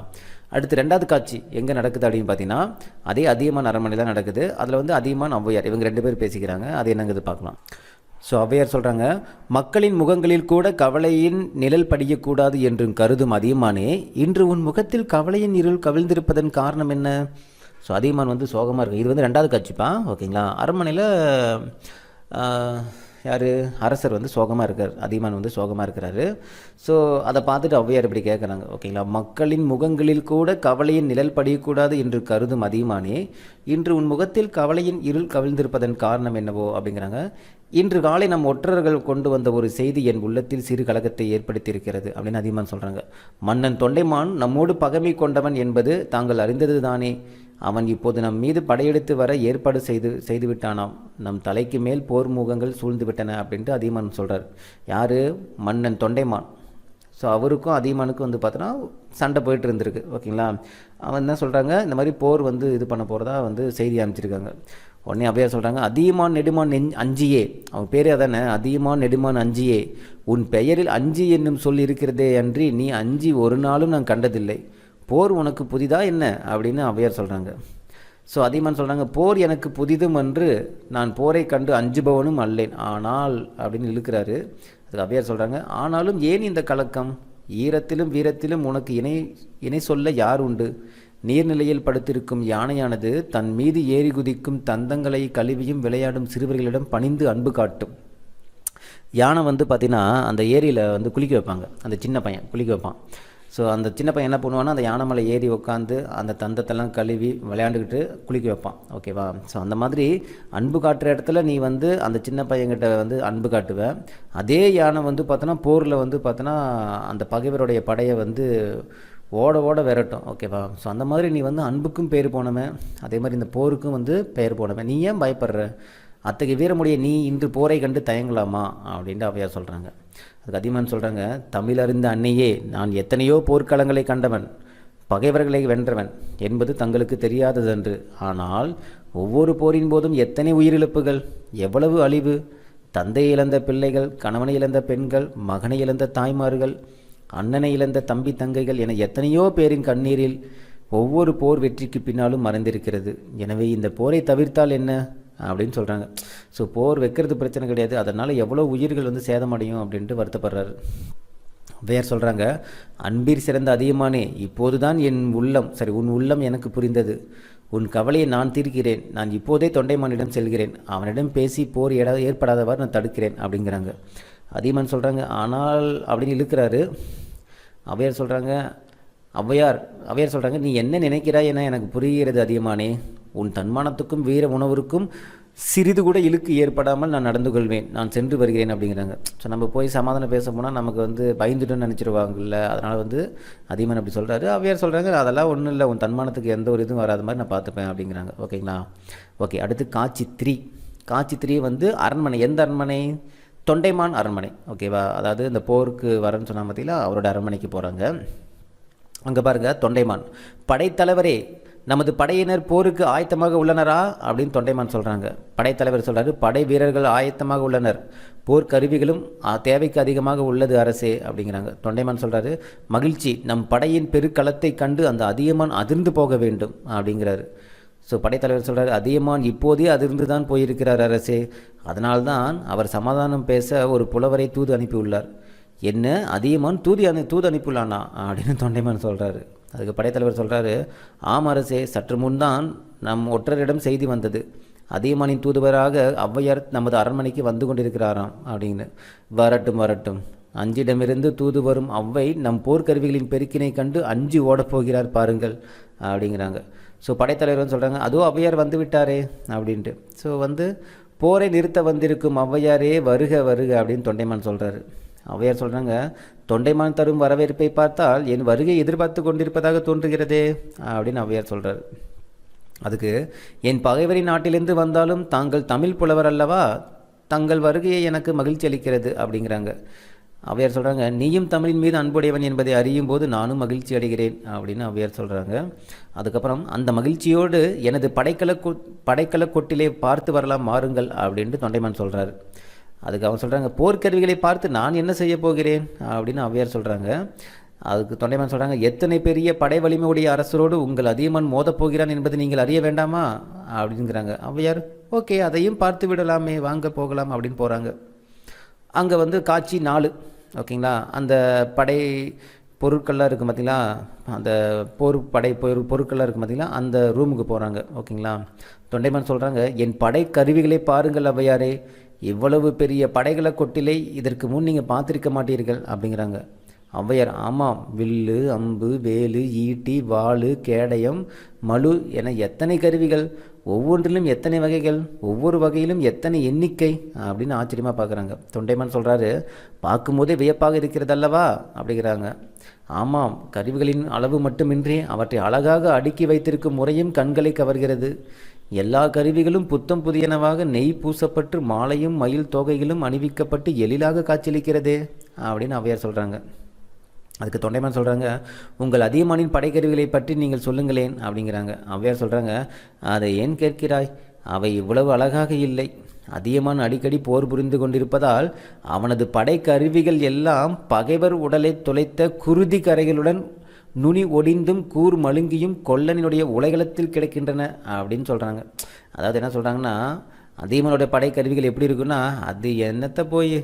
S1: அடுத்து 2வது காட்சி எங்கே நடக்குது அப்படின்னு பார்த்தீங்கன்னா, அதே அதியமான் அரண்மனை தான் நடக்குது. அதில் வந்து அதியமான் ஔவையார் இவங்க 2 பேர் பேசிக்கிறாங்க. அது என்னங்கிறது பார்க்கலாம். ஸோ ஔவையார் சொல்கிறாங்க, மக்களின் முகங்களில் கூட கவலையின் நிழல் படியக்கூடாது என்றும் கருதும் அதியமானே, இன்று உன் முகத்தில் கவலையின் இருள் கவிழ்ந்திருப்பதன் காரணம் என்ன? ஸோ அதியமான் வந்து சோகமாக இருக்குது. இது வந்து 2வது காட்சிப்பா. ஓகேங்களா. அரண்மனையில் யார், அரசர் வந்து சோகமாக இருக்கார். அதியமான் வந்து சோகமாக இருக்கிறாரு. ஸோ அதை பார்த்துட்டு ஔவையார் இப்படி கேட்குறாங்க. ஓகேங்களா. மக்களின் முகங்களில் கூட கவலையின் நிழல் படியக்கூடாது என்று கருதும் அதியமானே, இன்று உன் முகத்தில் கவலையின் இருள் கவிழ்ந்திருப்பதன் காரணம் என்னவோ அப்படிங்கிறாங்க. இன்று காலை நம் ஒற்றர்கள் கொண்டு வந்த ஒரு செய்தி என் உள்ளத்தில் சிறு கலக்கத்தை ஏற்படுத்தியிருக்கிறது அப்படின்னு அதியமான் சொல்கிறாங்க. மன்னன் தொண்டைமான் நம்மோடு பகைமை கொண்டவன் என்பது தாங்கள் அறிந்தது தானே. அவன் இப்போது நம் மீது படையெடுத்து வர ஏற்பாடு செய்து விட்டானாம். நம் தலைக்கு மேல் போர் முகங்கள் சூழ்ந்து விட்டன அப்படின்ட்டு அதியமான் சொல்கிறார். யார்? மன்னன் தொண்டைமான். ஸோ அவருக்கும் அதியமானுக்கும் வந்து பார்த்தோன்னா சண்டை போயிட்டு இருந்திருக்கு. ஓகேங்களா. அவன் என்ன சொல்கிறாங்க, இந்த மாதிரி போர் வந்து இது பண்ண போகிறதா வந்து செய்தி அமைச்சிருக்காங்க. உடனே ஔவையார் சொல்கிறாங்க, அதியமான் நெடுமான் அஞ்சியே, அவன் பேரே அதானே, அதியமான் நெடுமான் அஞ்சியே, உன் பெயரில் அஞ்சி என்னும் சொல் இருக்கிறதே அன்றி நீ அஞ்சி ஒரு நாளும் நான் கண்டதில்லை. போர் உனக்கு புதிதா என்ன அப்படின்னு ஔவையார் சொல்கிறாங்க. ஸோ அதியமான் சொல்கிறாங்க, போர் எனக்கு புதிதும் அன்று, நான் போரை கண்டு அஞ்சுபவனும் அல்லேன். ஆனால் அப்படின்னு இழுக்கிறாரு. அதுக்கு ஔவையார் சொல்கிறாங்க, ஆனாலும் ஏன் இந்த கலக்கம்? ஈரத்திலும் வீரத்திலும் உனக்கு இணை சொல்ல யார் உண்டு? நீர்நிலையில் படுத்திருக்கும் யானையானது தன் மீது ஏறி குதிக்கும் தந்தங்களை கழுவியும் விளையாடும் சிறுவர்களிடம் பணிந்து அன்பு காட்டும். யானை வந்து பார்த்திங்கன்னா அந்த ஏரியில் வந்து குளிக்க வைப்பாங்க. அந்த சின்ன பையன் குளிக்க வைப்பான். ஸோ அந்த சின்ன பையன் என்ன பண்ணுவான்னா, அந்த யானை மேலே ஏறி உட்காந்து அந்த தந்தத்தெல்லாம் கழுவி விளையாண்டுக்கிட்டு குளிக்க வைப்பான். ஓகேவா. ஸோ அந்த மாதிரி அன்பு காட்டுற இடத்துல நீ வந்து அந்த சின்ன பையன்கிட்ட வந்து அன்பு காட்டுவேன். அதே யானை வந்து பார்த்தோன்னா போரில் வந்து பார்த்தோன்னா அந்த பகைவருடைய படையை வந்து ஓட விரட்டும். ஓகேவா. ஸோ அந்த மாதிரி நீ வந்து அன்புக்கும் பேர் போனவன், அதே மாதிரி இந்த போருக்கும் வந்து பெயர் போனவன். நீ ஏன் பயப்படுற? அத்தகைய வீரமுடைய நீ இன்று போரை கண்டு தயங்கலாமா அப்படின்ட்டு ஔவையார் சொல்கிறாங்க. அதுக்கு அதியமான் சொல்கிறாங்க, தமிழ் அறிந்த அன்னையே, நான் எத்தனையோ போர்க்களங்களை கண்டவன், பகைவர்களை வென்றவன் என்பது தங்களுக்கு தெரியாததன்று. ஆனால் ஒவ்வொரு போரின் போதும் எத்தனை உயிரிழப்புகள், எவ்வளவு அழிவு! தந்தையை இழந்த பிள்ளைகள், கணவனை இழந்த பெண்கள், மகனை இழந்த தாய்மார்கள், அண்ணனை இழந்த தம்பி தங்கைகள் என எத்தனையோ பேரின் கண்ணீரில் ஒவ்வொரு போர் வெற்றிக்கு பின்னாலும் மறைந்திருக்கிறது. எனவே இந்த போரை தவிர்த்தால் என்ன அப்படின்னு சொல்கிறாங்க. ஸோ போர் வைக்கிறது பிரச்சனை கிடையாது, அதனால் எவ்வளோ உயிர்கள் வந்து சேதமடையும் அப்படின்ட்டு வருத்தப்படுறாரு. வேறு சொல்கிறாங்க, அன்பீர் சிறந்த அதியமானே, இப்போது தான் உன் உள்ளம் எனக்கு புரிந்தது. உன் கவலையை நான் தீர்க்கிறேன். நான் இப்போதே தொண்டைமானிடம் செல்கிறேன். அவனிடம் பேசி போர் ஏற்படாதவாறு நான் தடுக்கிறேன் அப்படிங்கிறாங்க. அதியமான் சொல்கிறாங்க, ஆனால் அப்படின்னு இழுக்கிறாரு. ஔவையார் சொல்கிறாங்க, நீ என்ன நினைக்கிறாய் என எனக்கு புரிகிறது அதியமானே. உன் தன்மானத்துக்கும் வீர உணர்வுக்கும் சிறிது கூட இழுக்கு ஏற்படாமல் நான் நடந்து கொள்வேன். நான் சென்று வருகிறேன் அப்படிங்கிறாங்க. ஸோ நம்ம போய் சமாதானம் பேச போனால் நமக்கு வந்து பயந்துட்டோன்னு நினச்சிருவாங்கல்ல, அதனால் வந்து அதியமான் அப்படி சொல்கிறாரு. ஔவையார் சொல்கிறாங்க, அதெல்லாம் ஒன்றும் இல்லை, உன் தன்மானத்துக்கு எந்த ஒரு இதுவும் வராத மாதிரி நான் பார்த்துப்பேன் அப்படிங்கிறாங்க. ஓகேங்களா. ஓகே. அடுத்து காட்சி 3 வந்து அரண்மனை. எந்த அரண்மனை? தொண்டைமான் அரண்மனை. ஓகேவா. அதாவது இந்த போருக்கு வரேன்னு சொன்னால் பார்த்தீங்களா, அவரோட அரண்மனைக்கு போகிறாங்க. அங்கே பாருங்கள், தொண்டைமான், படைத்தலைவரே, நமது படையினர் போருக்கு ஆயத்தமாக உள்ளனரா அப்படின்னு தொண்டைமான் சொல்கிறாங்க. படைத்தலைவர் சொல்கிறாரு, படை வீரர்கள் ஆயத்தமாக உள்ளனர், போர்க்கருவிகளும் தேவைக்கு அதிகமாக உள்ளது அரசே அப்படிங்கிறாங்க. தொண்டைமான் சொல்கிறாரு, மகிழ்ச்சி, நம் படையின் பெருக்களத்தை கண்டு அந்த அதியமான் அதிர்ந்து போக வேண்டும் அப்படிங்கிறாரு. ஸோ படைத்தலைவர் சொல்கிறார், அதியமான் இப்போதே அதிர்ந்து தான் போயிருக்கிறார் அரசே, அதனால்தான் அவர் சமாதானம் பேச ஒரு புலவரை தூது அனுப்பியுள்ளார். என்ன, அதியமான் தூது அனுப்பியுள்ளானா அப்படின்னு தொண்டைமான் சொல்கிறாரு. அதுக்கு படைத்தலைவர் சொல்கிறாரு, ஆம் அரசே, சற்று முன்தான் நம் ஒற்றரிடம் செய்தி வந்தது, அதியமானின் தூதுவராக ஔவையார் நமது அரண்மனைக்கு வந்து கொண்டிருக்கிறாராம் அப்படின்னு. வரட்டும் வரட்டும், அஞ்சிடமிருந்து தூது வரும் ஔவை நம் போர்க்கருவிகளின் பெருக்கினை கண்டு அஞ்சு ஓடப்போகிறார் பாருங்கள் அப்படிங்கிறாங்க. ஸோ படைத்தலைவர் சொல்கிறாங்க, அதுவும் ஔவையார் வந்து விட்டாரே அப்படின்ட்டு. ஸோ போரை நிறுத்த வந்திருக்கும் ஔவையாரே வருக வருக அப்படின்னு தொண்டைமான் சொல்கிறாரு. ஔவையார் சொல்கிறாங்க, தொண்டைமான் தரும் வரவேற்பை பார்த்தால் என் வருகை எதிர்பார்த்து கொண்டிருப்பதாக தோன்றுகிறதே அப்படின்னு ஔவையார் சொல்கிறார். அதுக்கு, என் பகைவரின் நாட்டிலிருந்து வந்தாலும் தாங்கள் தமிழ் புலவர் அல்லவா, தங்கள் வருகையை எனக்கு மகிழ்ச்சி அளிக்கிறது அப்படிங்கிறாங்க. ஔவையார் சொல்கிறாங்க, நீயும் தமிழின் மீது அன்புடையவன் என்பதை அறியும் போது நானும் மகிழ்ச்சி அடைகிறேன் அப்படின்னு ஔவையார் சொல்கிறாங்க. அதுக்கப்புறம், அந்த மகிழ்ச்சியோடு எனது படைக்கல கொட்டிலே பார்த்து வரலாம் மாறுங்கள் அப்படின்ட்டு தொண்டைமான் சொல்கிறாரு. அதுக்கு அவன் சொல்கிறாங்க, போர்க்கருவிகளை பார்த்து நான் என்ன செய்ய போகிறேன் அப்படின்னு ஔவையார் சொல்கிறாங்க. அதுக்கு தொண்டைமான் சொல்கிறாங்க, எத்தனை பெரிய படை வலிமையுடைய அரசரோடு உங்கள் அதியமான் மோதப்போகிறான் என்பதை நீங்கள் அறிய வேண்டாமா அப்படிங்கிறாங்க. ஔவையார், ஓகே, அதையும் பார்த்து விடலாமே, வாங்க போகலாம் அப்படின்னு போகிறாங்க. அங்கே காட்சி 4, ஓகேங்களா. அந்த படை பொருட்கள்லாம் இருக்குது பார்த்தீங்களா, அந்த பொருட்கள்லாம் இருக்குது பார்த்தீங்களா, அந்த ரூமுக்கு போகிறாங்க, ஓகேங்களா. தொண்டைமான் சொல்கிறாங்க, என் படை கருவிகளை பாருங்கள் ஔவையாரே, இவ்வளவு பெரிய படைகளை கொட்டிலை இதற்கு முன் நீங்கள் பார்த்துருக்க மாட்டீர்கள் அப்படிங்கிறாங்க. ஔவையார், ஆமாம், வில்லு, அம்பு, வேலு, ஈட்டி, வாளு, கேடயம், மழு என எத்தனை கருவிகள், ஒவ்வொன்றிலும் எத்தனை வகைகள், ஒவ்வொரு வகையிலும் எத்தனை எண்ணிக்கை அப்படின்னு ஆச்சரியமாக பார்க்குறாங்க. தொண்டைமான் சொல்கிறாரு, பார்க்கும்போதே வியப்பாக இருக்கிறதல்லவா அப்படிங்கிறாங்க. ஆமாம், கருவிகளின் அளவு மட்டுமின்றி அவற்றை அழகாக அடுக்கி வைத்திருக்கும் முறையும் கண்களை கவர்கிறது. எல்லா கருவிகளும் புத்தம் புதியனவாக நெய் பூசப்பட்டு மாலையும் மயில் தொகைகளும் அணிவிக்கப்பட்டு எழிலாக காட்சியளிக்கிறதே அப்படின்னு ஔவையார் சொல்கிறாங்க. அதுக்கு தொண்டைமான் சொல்கிறாங்க, உங்கள் அதியமானின் படைக்கருவிகளை பற்றி நீங்கள் சொல்லுங்களேன் அப்படிங்கிறாங்க. ஔவையார் சொல்கிறாங்க, அதை ஏன் கேட்கிறாய், அவை இவ்வளவு அழகாக இல்லை. அதியமான் அடிக்கடி போர் புரிந்து கொண்டிருப்பதால் அவனது படைக்கருவிகள் எல்லாம் பகைவர் உடலை துளைத்த குருதி கரைகளுடன் நுனி ஒடிந்தும் கூர் மழுங்கியும் கொல்லனினுடைய உலகளத்தில் கிடைக்கின்றன அப்படின்னு சொல்கிறாங்க. அதாவது என்ன சொல்கிறாங்கன்னா, அதியமானுடைய படைக்கருவிகள் எப்படி இருக்குன்னா, அது என்னத்தை போய்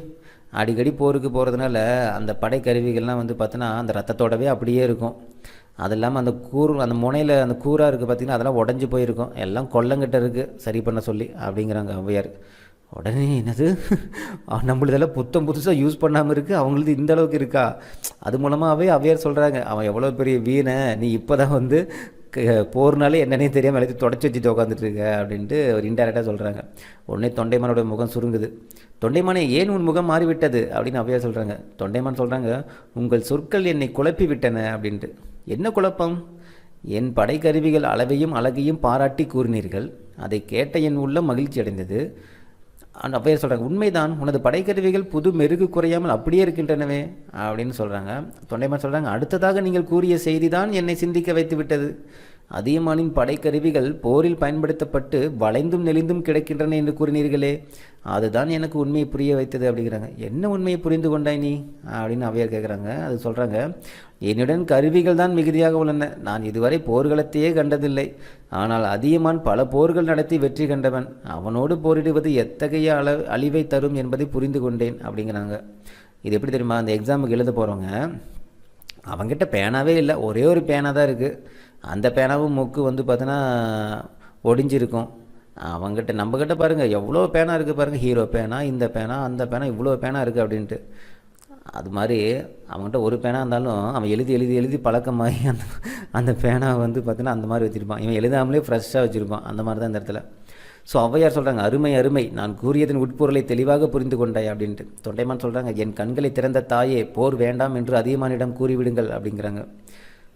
S1: அடிக்கடி போருக்கு போகிறதுனால அந்த படைக்கருவிகள்லாம் பார்த்தோன்னா அந்த ரத்தத்தோடவே அப்படியே இருக்கும். அது இல்லாமல் அந்த முனையில் அந்த கூராக இருக்குது பார்த்திங்கன்னா, அதெல்லாம் உடஞ்சி போயிருக்கும், எல்லாம் கொல்லங்கிட்ட இருக்குது சரி பண்ண சொல்லி அப்படிங்கிறாங்க ஔவையார். உடனே என்னது, நம்மளதெல்லாம் புதுசாக யூஸ் பண்ணாமல் இருக்குது, அவங்களது இந்த அளவுக்கு இருக்கா, அது மூலமாகவே ஔவையார் சொல்கிறாங்க, அவன் எவ்வளோ பெரிய வீணை, நீ இப்போ தான் போர்னாலே என்னன்னே தெரியாமல் எல்லாத்தையும் தொடச்சி வச்சுட்டு உட்காந்துட்ருக்க அப்படின்ட்டு ஒரு இன்டெரக்டாக சொல்கிறாங்க. உடனே தொண்டைமானோட முகம் சுருங்குது. தொண்டைமானே, ஏன் உன் முகம் மாறிவிட்டது அப்படின்னு ஔவையார் சொல்கிறாங்க. தொண்டைமான் சொல்கிறாங்க, உங்கள் சொற்கள் என்னை குழப்பி விட்டன அப்படின்ட்டு. என்ன குழப்பம், என் படைக்கருவிகள் அளவையும் அழகையும் பாராட்டி கூறினீர்கள், அதை கேட்ட என் உள்ளம் மகிழ்ச்சி அடைந்தது. ஔவையார் சொல்கிறாங்க, உண்மைதான், உனது படைக்கருவிகள் புது மெருகு குறையாமல் அப்படியே இருக்கின்றனவே அப்படின்னு சொல்கிறாங்க. தொண்டைமான் சொல்கிறாங்க, அடுத்ததாக நீங்கள் கூறிய செய்தி தான் என்னை சிந்திக்க வைத்து விட்டது. அதியமானின் படைக்கருவிகள் போரில் பயன்படுத்தப்பட்டு வளைந்தும் நெளிந்தும் கிடக்கின்றன என்று கூறினீர்களே, அதுதான் எனக்கு உண்மையை புரிய வைத்தது அப்படிங்கிறாங்க. என்ன உண்மையை புரிந்து கொண்டாய் நீ அப்படின்னு ஔவையார் கேட்குறாங்க. அது சொல்கிறாங்க, என்னுடன் கருவிகள் தான் மிகுதியாக உள்ளன, நான் இதுவரை போர்களத்தையே கண்டதில்லை. ஆனால் அதியமான் பல போர்கள் நடத்தி வெற்றி கண்டவன், அவனோடு போரிடுவது எத்தகைய அழிவை தரும் என்பதை புரிந்து கொண்டேன் அப்படிங்கிறாங்க. இது எப்படி தெரியுமா, அந்த எக்ஸாமுக்கு எழுத போகிறவங்க அவங்ககிட்ட பேனாவே இல்லை, ஒரே ஒரு பேனா தான் இருக்குது, அந்த பேனாவும் மூக்கு பார்த்தோன்னா ஒடிஞ்சிருக்கும். அவங்ககிட்ட நம்மக்கிட்ட பாருங்கள் எவ்வளோ பேனா இருக்குது பாருங்கள், ஹீரோ பேனா, இந்த பேனா, அந்த பேனா, இவ்வளோ பேனா இருக்குது அப்படின்ட்டு. அது மாதிரி அவங்ககிட்ட ஒரு பேனா இருந்தாலும் அவன் எழுதி எழுதி எழுதி பழக்கமாகி அந்த பேனா பார்த்தோன்னா அந்த மாதிரி வச்சுருப்பான், இவன் எழுதாமலே ஃப்ரெஷ்ஷாக வச்சுருப்பான், அந்த மாதிரி தான் இந்த இடத்துல. ஸோ ஔவையார் சொல்கிறாங்க, அருமை அருமை, நான் கூறியதன் உட்பொருளை தெளிவாக புரிந்து கொண்டாய் அப்படின்ட்டு. தொண்டைமான் சொல்கிறாங்க, என் கண்களை திறந்த தாயே, போர் வேண்டாம் என்று அதியமானிடம் கூறிவிடுங்கள் அப்படிங்கிறாங்க.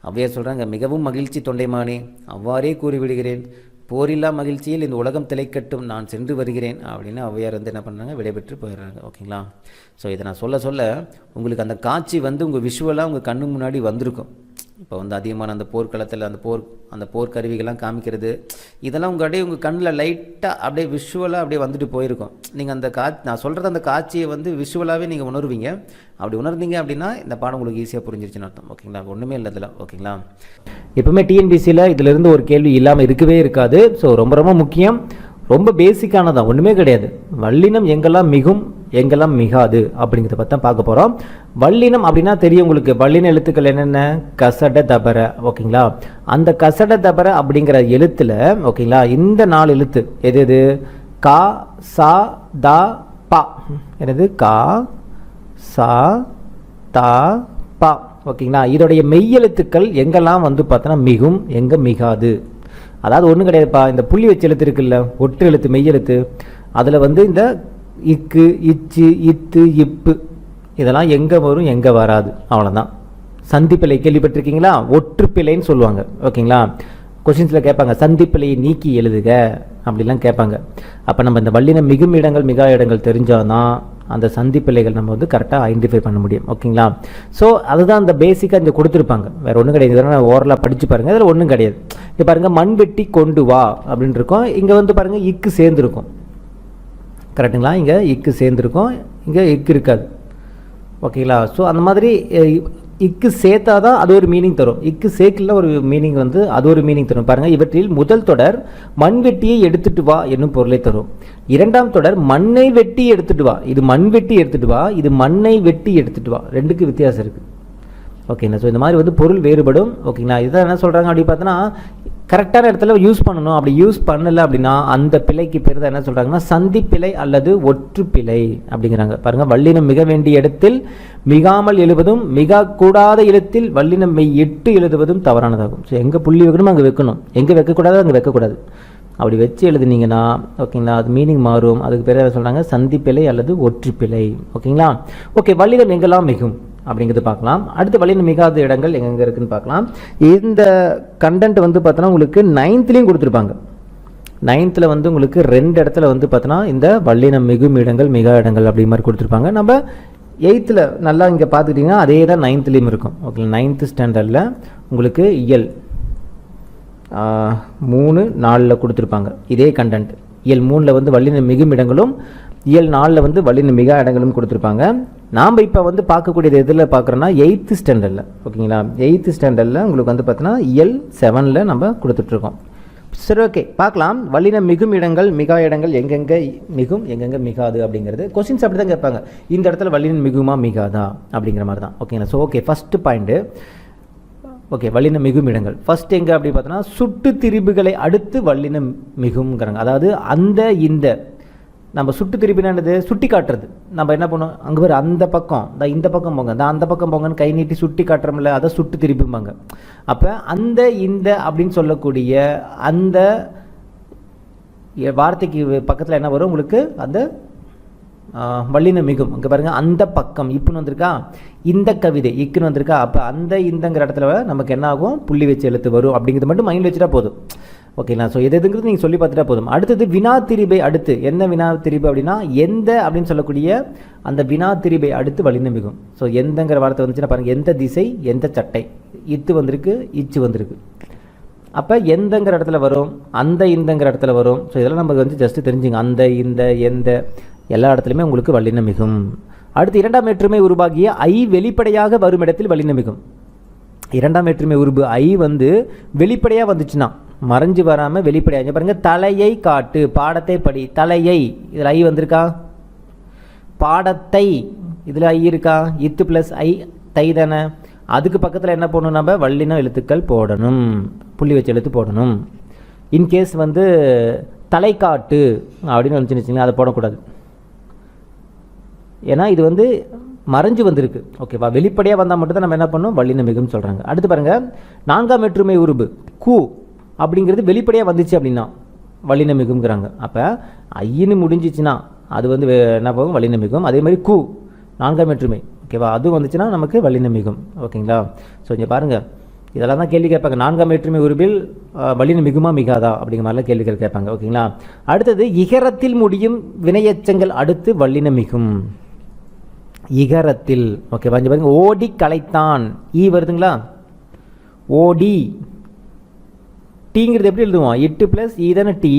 S1: ஔவையார் சொல்கிறாங்க, மிகவும் மகிழ்ச்சி தொண்டைமானே, அவ்வாறே கூறிவிடுகிறேன், போரில்லா மகிழ்ச்சியில் இந்த உலகம் திளைக்கட்டும், நான் சென்று வருகிறேன் அப்படின்னு ஔவையார் என்ன பண்ணுறாங்க, விடைபெற்று போயிடுறாங்க. ஓகேங்களா. ஸோ இதை நான் சொல்ல உங்களுக்கு அந்த காட்சி உங்கள் விஷுவலாக உங்கள் கண்ணு முன்னாடி வந்திருக்கும். இப்போ வந்து அதிகமான அந்த போர்க்களத்தில் அந்த போர்க்கருவிகள்லாம் காமிக்கிறது, இதெல்லாம் உங்கள் கண்ணில் லைட்டாக அப்படியே விஷுவலாக அப்படியே வந்துட்டு போயிருக்கும். நீங்கள் அந்த நான் சொல்கிறது அந்த காட்சியை வந்து விஷுவலாகவே நீங்கள் உணர்வீங்க. அப்படி உணர்ந்தீங்க அப்படின்னா இந்த பாடம் உங்களுக்கு ஈஸியாக புரிஞ்சிருச்சுன்னு அர்த்தம். ஓகேங்களா? ஒன்றுமே இல்லை இதில். ஓகேங்களா? எப்பவுமே டிஎன்பிசியில் இதிலிருந்து ஒரு கேள்வி இல்லாமல் இருக்கவே இருக்காது. ஸோ ரொம்ப ரொம்ப முக்கியம், ரொம்ப பேசிக்கானதான், ஒன்றுமே கிடையாது. வல்லினம் எங்கெல்லாம் மிகும் எங்கெல்லாம் மிகாது அப்படிங்கிறத பற்றி தான் பார்க்க போகிறோம். வல்லினம் அப்படின்னா தெரியும் உங்களுக்கு, வல்லின எழுத்துக்கள் என்னென்ன? கசட தபர. ஓகேங்களா? அந்த கசட தபர அப்படிங்கிற எழுத்தில் ஓகேங்களா, இந்த 4 எழுத்து எது எது? கா சா தா பா. என்னது? கா சா தா பா. ஓகேங்களா? இதோடைய மெய்யெழுத்துக்கள் எங்கெல்லாம் வந்து பார்த்தோன்னா மிகும், எங்கே மிகாது. அதாவது ஒன்றும் கிடையாதுப்பா, இந்த புள்ளி வச்ச எழுத்து இருக்குல்ல, ஒற்று எழுத்து மெய்யெழுத்து, அதில் வந்து இந்த இக்கு இச்சு இத்து இப்பு இதெல்லாம் எங்கே வரும் எங்கே வராது, அவ்வளோதான். சந்திப்பிழை கேள்விப்பட்டிருக்கீங்களா? ஒற்றுப்பிழைன்னு சொல்லுவாங்க. ஓகேங்களா? கொஸ்டின்ஸில் கேட்பாங்க, சந்திப்பிழையை நீக்கி எழுதுக அப்படிலாம் கேட்பாங்க. அப்போ நம்ம இந்த வல்லினம் மிகும் இடங்கள் மிகா இடங்கள் தெரிஞ்சால் தான் அந்த சந்திப்பிழைகள் நம்ம வந்து கரெக்டாக ஐடென்டிஃபை பண்ண முடியும். ஓகேங்களா? ஸோ அதுதான் அந்த பேசிக்காக இங்கே கொடுத்துருப்பாங்க, வேறு ஒன்றும் கிடையாது. இதெல்லாம் ஓரலாக படித்து பாருங்கள், அதில் ஒன்றும் கிடையாது. இங்கே பாருங்கள், மண் வெட்டி கொண்டு வா அப்படின்னு இருக்கும். இங்கே வந்து பாருங்கள் இக்கு சேர்ந்துருக்கும். கரெக்டுங்களா? இங்கே இக்கு சேர்ந்துருக்கும், இங்கே இக்கு இருக்காது. ஓகேங்களா? ஸோ அந்த மாதிரி இக்கு சேர்த்தா தான் அது ஒரு மீனிங் தரும். இக்கு சேர்க்கல ஒரு மீனிங் வந்து அது ஒரு மீனிங் தரும். பாருங்கள், இவற்றில் முதல் தொடர் மண் வெட்டியை எடுத்துட்டு வா என்னும் பொருளை தரும். இரண்டாம் தொடர் மண்ணை வெட்டி எடுத்துட்டு வா. இது மண் வெட்டி எடுத்துட்டு வா, இது மண்ணை வெட்டி எடுத்துட்டு வா. ரெண்டுக்கு வித்தியாசம் இருக்குது. ஓகேங்களா? ஸோ இந்த மாதிரி வந்து பொருள் வேறுபடும். ஓகேங்களா? இதான் என்ன சொல்கிறாங்க அப்படி பார்த்தோன்னா, கரெக்டான இடத்துல யூஸ் பண்ணணும். அப்படி யூஸ் பண்ணலை அப்படின்னா அந்த பிழைக்கு பேர் தான் என்ன சொல்கிறாங்கன்னா சந்திப்பிழை அல்லது ஒற்றுப்பிழை அப்படிங்கிறாங்க. பாருங்கள், வல்லினம் மிக வேண்டிய இடத்தில் மிகாமல் எழுவதும் மிக கூடாத இடத்தில் வல்லினம் மெய் இட்டு எழுதுவதும் தவறானதாகும். ஸோ எங்கே புள்ளி வைக்கணும் அங்கே வைக்கணும், எங்கே வைக்கக்கூடாது அங்கே வைக்கக்கூடாது. அப்படி வச்சு எழுதுனீங்கன்னா ஓகேங்களா அது மீனிங் மாறும். அதுக்கு பேர் என்ன சொல்கிறாங்க? சந்திப்பிழை அல்லது ஒற்றுப்பிழை. ஓகேங்களா? ஓகே, வல்லினம் எங்கெல்லாம் மிகும் அப்படிங்கிறது பார்க்கலாம். அடுத்து வல்லினம் மிகாத இடங்கள் எங்கெங்கே இருக்குதுன்னு பார்க்கலாம். இந்த கண்டென்ட் வந்து பார்த்தோன்னா உங்களுக்கு 9th கொடுத்துருப்பாங்க. 9th வந்து உங்களுக்கு 2 இடத்துல வந்து பார்த்தோன்னா இந்த வல்லினம் மிகும் இடங்கள் மிகா இடங்கள் அப்படி மாதிரி கொடுத்துருப்பாங்க. நம்ம 8th நல்லா இங்கே பார்த்துக்கிட்டிங்கன்னா அதே தான் 9th இருக்கும். ஓகே, 9th ஸ்டாண்டர்டில் உங்களுக்கு இயல் 3-4 கொடுத்துருப்பாங்க இதே கண்டென்ட். இயல் 3 வந்து வல்லினம் மிகும் இடங்களும் இயல் 4 வந்து வல்லினம் மிகா இடங்களும் கொடுத்துருப்பாங்க. நாம் இப்போ வந்து பார்க்கக்கூடியது எதில் பார்க்குறோன்னா 8th ஸ்டாண்டர்டில். ஓகேங்களா? 8th ஸ்டாண்டர்டில் உங்களுக்கு வந்து பார்த்தோன்னா இயல் 7 நம்ம கொடுத்துட்ருக்கோம். சரி, ஓகே, பார்க்கலாம். வல்லினம் மிகும் இடங்கள் மிகா இடங்கள் எங்கெங்கே மிகும் எங்கெங்கே மிகாது அப்படிங்கிறது கொஸ்டின்ஸ் அப்படி தான் கேட்பாங்க. இந்த இடத்துல வல்லினம் மிகுமா மிகாதா அப்படிங்கிற மாதிரி தான். ஓகேங்களா? So okay, first point okay, வல்லினம் மிகும் இடங்கள் ஃபஸ்ட் எங்கே அப்படி பார்த்தோன்னா சுட்டு திரிபுகளை அடுத்து வல்லினம் மிகுங்கிறாங்க. அதாவது அந்த இந்த நம்ம சுட்டு திருப்பினானது சுட்டி காட்டுறது. நம்ம என்ன பண்ணுவோம், அங்கே பேர் அந்த பக்கம் இந்த பக்கம் போங்க, அந்த பக்கம் போங்கன்னு கை நீட்டி சுட்டி காட்டுறோம்ல, அதை சுட்டு திருப்பிம்பாங்க. அப்போ அந்த இந்த அப்படின்னு சொல்லக்கூடிய அந்த வார்த்தைக்கு பக்கத்தில் என்ன வரும் உங்களுக்கு? அந்த வல்லினம் மிகும். அங்கே பாருங்கள், அந்த பக்கம் இப்புன்னு வந்திருக்கா, இந்த கவிதை இக்குன்னு வந்திருக்கா. அப்போ அந்த இந்தங்கிற இடத்துல நமக்கு என்ன ஆகும்? புள்ளி வச்சு எழுத்து வரும். அப்படிங்கிறது மட்டும் மைண்டில் வச்சுட்டா போதும். ஓகேங்களா? ஸோ எதுங்கிறது நீங்கள் சொல்லி பார்த்துட்டா போதும். அடுத்தது வினா திரிபை அடுத்து என்ன வினா திரிபை அப்படின்னா எந்த அப்படின்னு சொல்லக்கூடிய அந்த வினா திரிபை அடுத்து வல்லினம் மிகும். ஸோ எந்தங்கிற வார்த்தை வந்துச்சுன்னா பாருங்கள், எந்த திசை எந்த சட்டை, இத்து வந்திருக்கு இச்சு வந்திருக்கு. அப்போ எந்தங்கிற இடத்துல வரும், அந்த இந்தங்கிற இடத்துல வரும். ஸோ இதெல்லாம் நம்ம வந்து ஜஸ்ட்டு தெரிஞ்சுங்க. அந்த இந்த எந்த எல்லா இடத்துலையுமே உங்களுக்கு வல்லினம் மிகும். அடுத்து இரண்டாம் வேற்றுமை உருவாகிய ஐ வெளிப்படையாக வரும் இடத்தில் வல்லினம் மிகும். இரண்டாம் வேற்றுமை உருபு ஐ வந்து வெளிப்படையாக வந்துச்சுன்னா, மறைஞ்சு வராமல் வெளிப்படையாக பாருங்கள். தலையை காட்டு, பாடத்தை படி, தலையை இதில் ஐ வந்திருக்கா, பாடத்தை இதில் ஐ இருக்கா, இத்து ப்ளஸ் ஐ தை தானே. அதுக்கு பக்கத்தில் என்ன போடணும், நம்ம வல்லின எழுத்துக்கள் போடணும், புள்ளி வச்ச எழுத்து போடணும். இன்கேஸ் வந்து தலை காட்டு அப்படின்னு வந்துச்சுன்னு வச்சுங்களேன், அதை போடக்கூடாது. ஏன்னா இது வந்து மறைஞ்சு வந்திருக்கு. ஓகேவா? வெளிப்படையாக வந்தால் மட்டும் தான் நம்ம என்ன பண்ணோம், வல்லினம் மிகும்னு சொல்கிறாங்க. அடுத்து பாருங்கள், நான்காம் வேற்றுமை உருபு கு அப்படிங்கிறது வெளிப்படையாக வந்துச்சு அப்படின்னா வல்லினம் மிகுங்கிறாங்க. அப்போ ஐயின்னு முடிஞ்சிச்சுன்னா அது வந்து என்ன போகும், வல்லினம் மிகும். அதே மாதிரி கு நான்காம் வேற்றுமை, ஓகேவா, அது வந்துச்சுன்னா நமக்கு வல்லினம் மிகும். ஓகேங்களா? ஸோ இங்கே பாருங்கள், இதெல்லாம் தான் கேள்வி கேட்பாங்க. நான்காம் வேற்றுமை உருபில் வல்லினம் மிகுமா மிகாதா அப்படிங்கிற மாதிரிலாம் கேள்விகள் கேட்பாங்க. ஓகேங்களா? அடுத்தது இகரத்தில் முடியும் வினையச்சங்கள் அடுத்து வல்லினம் மிகும். இகரத்தில், ஓகேவா? இங்கே பாருங்க, ஓடி கலைத்தான் ஈ வருதுங்களா, ஓடி. டீங்கிறது எப்படி எழுதுவோம்? இட்டு ப்ளஸ் ஈ தானே டீ.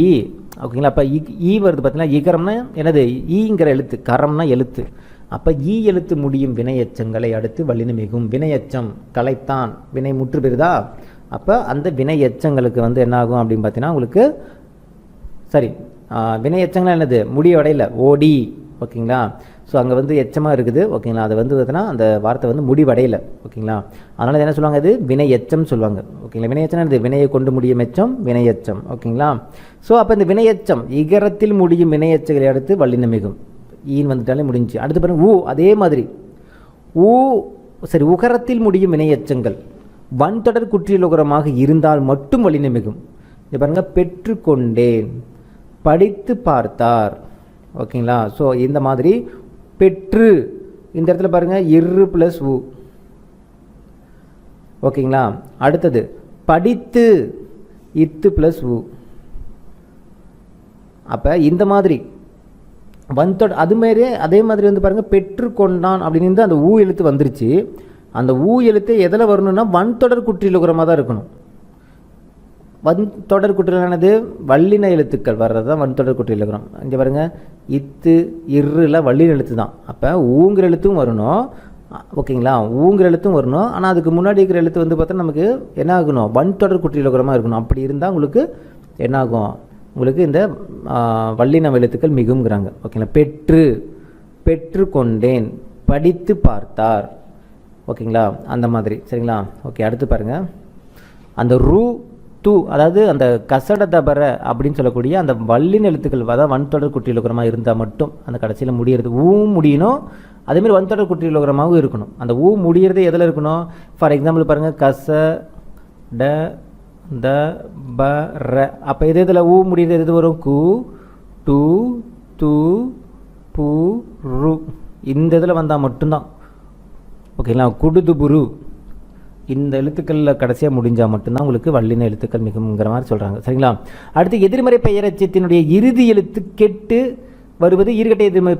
S1: ஓகேங்களா? அப்போ ஈ வருது பார்த்தீங்கன்னா, இகரம்னா என்னது? ஈங்கிற எழுத்து, கரம்னா எழுத்து. அப்போ ஈ எழுத்து முடியும் வினையச்சங்களை அடுத்து வல்லினம் மிகும். வினையச்சம் கலைத்தான், வினை முற்று பெறுதா? அப்போ அந்த வினையச்சங்களுக்கு வந்து என்ன ஆகும் அப்படின்னு பார்த்தீங்கன்னா உங்களுக்கு சரி, வினையச்சங்கள் என்னது? முடிவடையில் ஓடி. ஓகேங்களா? ஸோ அங்கே வந்து எச்சமாக இருக்குது. ஓகேங்களா? அது வந்து பார்த்தீங்கன்னா அந்த வார்த்தை வந்து முடிவடையில். ஓகேங்களா? அதனால் என்ன சொல்லுவாங்க? அது வினையச்சம் சொல்லுவாங்க. ஓகேங்களா? வினையச்சம் என்னது? வினையை கொண்டு முடியும் எச்சம், வினையச்சம். ஓகேங்களா? ஸோ அப்போ இந்த வினையச்சம் இகரத்தில் முடியும் வினையச்சங்களை அடுத்து வல்லினம் மிகும். ஈன்னு வந்துட்டாலே முடிஞ்சு. அடுத்து பாருங்க ஊ. அதே மாதிரி ஊ சரி, உகரத்தில் முடியும் வினையச்சங்கள் வன்தொடர் குற்றியலுகரமாக இருந்தால் மட்டும் வல்லினம் மிகும். இது பாருங்க, பெற்றுக்கொண்டேன், படித்து பார்த்தார். ஓகேங்களா? ஸோ இந்த மாதிரி பெற்று இந்த இடத்துல பாருங்கள் இரு ப்ளஸ் ஊ. ஓகேங்களா? அடுத்தது படித்து இத்து ப்ளஸ் ஊ. அப்போ இந்த மாதிரி வன்தொடர் அதே மாதிரி வந்து பாருங்கள் பெற்றுக்கொண்டான் அப்படின்னு அந்த ஊ எழுத்து வந்துருச்சு. அந்த ஊ எழுத்து எதில் வரணும்னா வன்தொடர் குற்றியலுகரமாக தான் இருக்கணும். வன்தொடர் குற்றியலானது வல்லின எழுத்துக்கள் வர்றது தான் வன்தொடர் குற்றியலுகரம். இங்கே பாருங்கள் இத்து இறுல வல்லின எழுத்து தான். அப்போ ஊங்கிற எழுத்தும் வரணும். ஓகேங்களா? ஊங்கிற எழுத்தும் வரணும். ஆனால் அதுக்கு முன்னாடி இருக்கிற எழுத்து வந்து பார்த்தா நமக்கு என்ன ஆகணும்? வன்தொடர் குற்றியலுகரமாக இருக்கணும். அப்படி இருந்தால் உங்களுக்கு என்ன ஆகும்? உங்களுக்கு இந்த வல்லின எழுத்துக்கள் மிகுங்கிறாங்க. ஓகேங்களா? பெற்றுக்கொண்டேன், படித்து பார்த்தார். ஓகேங்களா? அந்த மாதிரி. சரிங்களா? ஓகே, அடுத்து பாருங்கள். அந்த ரூ தூ, அதாவது அந்த கசட தபர அப்படின்னு சொல்லக்கூடிய அந்த வல்லின எழுத்துக்கள், அதாவது வன்தொடர் குற்றியலுகரமாக இருந்தால் மட்டும் அந்த கடைசியில் முடியறது ஊ முடியணும். அதேமாதிரி வன்தொடர் குற்றியலுகரமாகவும் இருக்கணும். அந்த ஊ முடியறது எதில் இருக்கணும்? ஃபார் எக்ஸாம்பிள் பாருங்கள், கச ட த ப ர. அப்போ எது இதில் ஊ முடியறது எது வரும்? கு டு து பு ரு. இந்த இதில் வந்தால் மட்டும்தான். ஓகேங்களா? குடுது புரு இந்த எழுத்துக்களில் கடைசியாக முடிஞ்சால் மட்டும்தான் உங்களுக்கு வல்லின எழுத்துக்கள் மிகுங்கிற மாதிரி சொல்கிறாங்க. சரிங்களா? அடுத்து எதிர்மறை பெயரச்சத்தினுடைய இறுதி எழுத்து கெட்டு வருவது ஈறுகெட்ட எதிர்மறை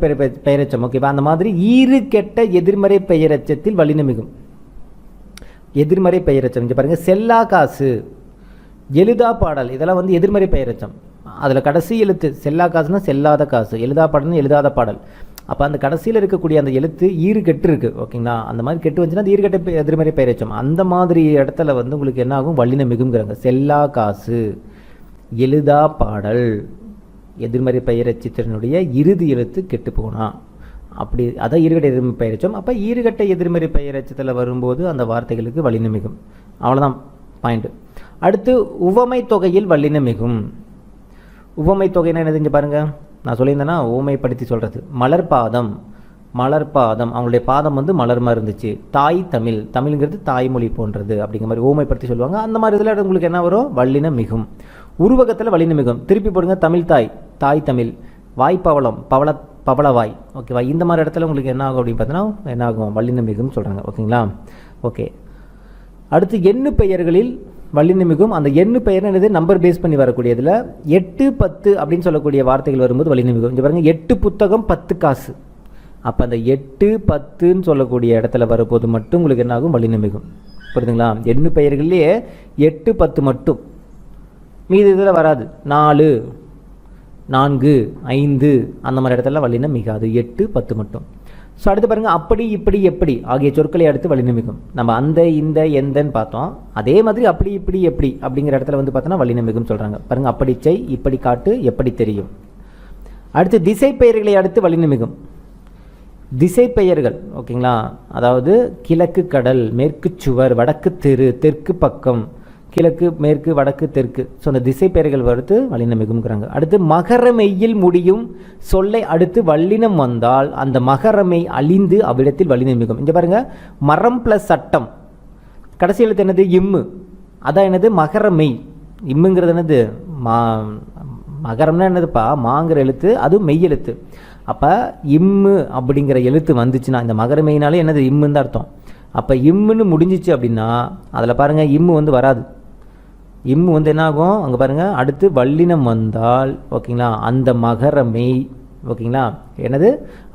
S1: பெயரச்சம். ஓகேவா? அந்த மாதிரி ஈறுகெட்ட எதிர்மறை பெயரச்சத்தில் வல்லினம் மிகும். எதிர்மறை பெயரச்சம் இங்கே பாருங்கள், செல்லா காசு, எழுதா பாடல், இதெல்லாம் வந்து எதிர்மறை பெயரச்சம். அதில் கடைசி எழுத்து செல்லா காசுனா செல்லாத காசு, எழுதா பாடல்னு எழுதாத பாடல். அப்போ அந்த கடைசியில் இருக்கக்கூடிய அந்த எழுத்து ஈறு கெட்டு இருக்குது. ஓகேங்களா? அந்த மாதிரி கெட்டு வந்துச்சுன்னா அது ஈறுகெட்ட எதிர்மறை பெயரச்சம். அந்த மாதிரி இடத்துல வந்து உங்களுக்கு என்ன ஆகும்? வல்லினம் மிகுங்கிறாங்க. செல்லா காசு, எழுதா பாடல், எதிர்மறை பெயரச்சத்தினுடைய இறுதி எழுத்து கெட்டு போனா அப்படி அதான் ஈறுகட்ட எதிர்மறை பெயரச்சம். அப்போ ஈறுகட்ட எதிர்மறை பெயரச்சத்தில் வரும்போது அந்த வார்த்தைகளுக்கு வல்லினம் மிகும். அவ்வளோதான் பாயிண்ட். அடுத்து உவமை தொகையில் வல்லினம் மிகும். உவமை தொகைன்னா என்ன தெரிஞ்சு பாருங்கள். நான் சொல்லியிருந்தேன்னா ஊமைப்படுத்தி சொல்கிறது. மலர்பாதம், மலர்பாதம், அவங்களுடைய பாதம் வந்து மலர்மா இருந்துச்சு. தாய் தமிழ், தமிழ்ங்கிறது தாய்மொழி போன்றது அப்படிங்கிற மாதிரி ஊமைப்படுத்தி சொல்லுவாங்க. அந்த மாதிரி இதில் உங்களுக்கு என்ன வரும்? வல்லினம் மிகும். உருவகத்தில் வல்லினம் மிகும். திருப்பி போடுங்க, தமிழ் தாய், தாய் தமிழ், வாய்ப்பவளம், பவளவாய். ஓகேவா? இந்த மாதிரி இடத்துல உங்களுக்கு என்ன ஆகும் அப்படின்னு பார்த்தீங்கன்னா என்ன ஆகும்? வல்லினம் மிகும்னு சொல்கிறாங்க. ஓகேங்களா? ஓகே, அடுத்து எண்ணு பெயர்களில் வல்லினம் மிகும். அந்த எண்ணு பெயர் என்னது? நம்பர் பேஸ் பண்ணி வரக்கூடியதில் 8 10 அப்படின்னு சொல்லக்கூடிய வார்த்தைகள் வரும்போது வல்லினம் மிகும். இங்கே பாருங்கள், 8 புத்தகம் 10 காசு. அப்போ அந்த 8 10ன்னு சொல்லக்கூடிய இடத்துல வரும்போது மட்டும் உங்களுக்கு என்ன ஆகும்? வல்லினம் மிகும். புரியுதுங்களா? எண்ணு பெயர்கள்லேயே 8 10 மட்டும், மீது இதில் வராது. 4 4 5 அந்த மாதிரி இடத்துல வல்லினம் மிகாது. 8 10 மட்டும். ஸோ அடுத்து பாருங்கள், அப்படி இப்படி எப்படி ஆகிய சொற்களை அடுத்து வல்லினம் மிகும். நம்ம அந்த இந்த எந்தன்னு பார்த்தோம். அதே மாதிரி அப்படி இப்படி எப்படி அப்படிங்கிற இடத்துல வந்து பார்த்தோன்னா வல்லினம் மிகும் சொல்கிறாங்க. பாருங்கள், அப்படி செய், இப்படி காட்டு, எப்படி தெரியும். அடுத்து திசை பெயர்களை அடுத்து வல்லினம் மிகும். திசை பெயர்கள். ஓகேங்களா? அதாவது கிழக்கு கடல், மேற்கு சுவர், வடக்கு தெரு, தெற்கு பக்கம், கிழக்கு மேற்கு வடக்கு தெற்கு. ஸோ அந்த திசை பெயர்கள் அடுத்து வல்லினம் மிகுங்கிறாங்க. அடுத்து மகரமெய்யில் முடியும் சொல்லை அடுத்து வல்லினம் வந்தால் அந்த மகரமை அழிந்து அவ்விடத்தில் வல்லினம் மிகும். இங்கே பாருங்கள், மரம் ப்ளஸ் சட்டம், கடைசி எழுத்து என்னது? இம்மு. அதான் என்னது? மகரமெய். இம்முங்கிறது என்னது? மகரம்னா என்னதுப்பா? மாங்கிற எழுத்து, அதுவும் மெய் எழுத்து. அப்போ இம்மு அப்படிங்கிற எழுத்து வந்துச்சுன்னா இந்த மகரமெய்னாலே என்னது? இம்முன்னு தான் அர்த்தம். அப்போ இம்முன்னு முடிஞ்சிச்சு அப்படின்னா அதில் பாருங்கள் இம்மு வந்து வராது. இம்மு வந்து என்ன ஆகும்? அங்கே பாருங்கள், அடுத்து வல்லினம் வந்தால் ஓகேங்களா அந்த மகரமெய்
S2: ஓகேங்களா. என்னது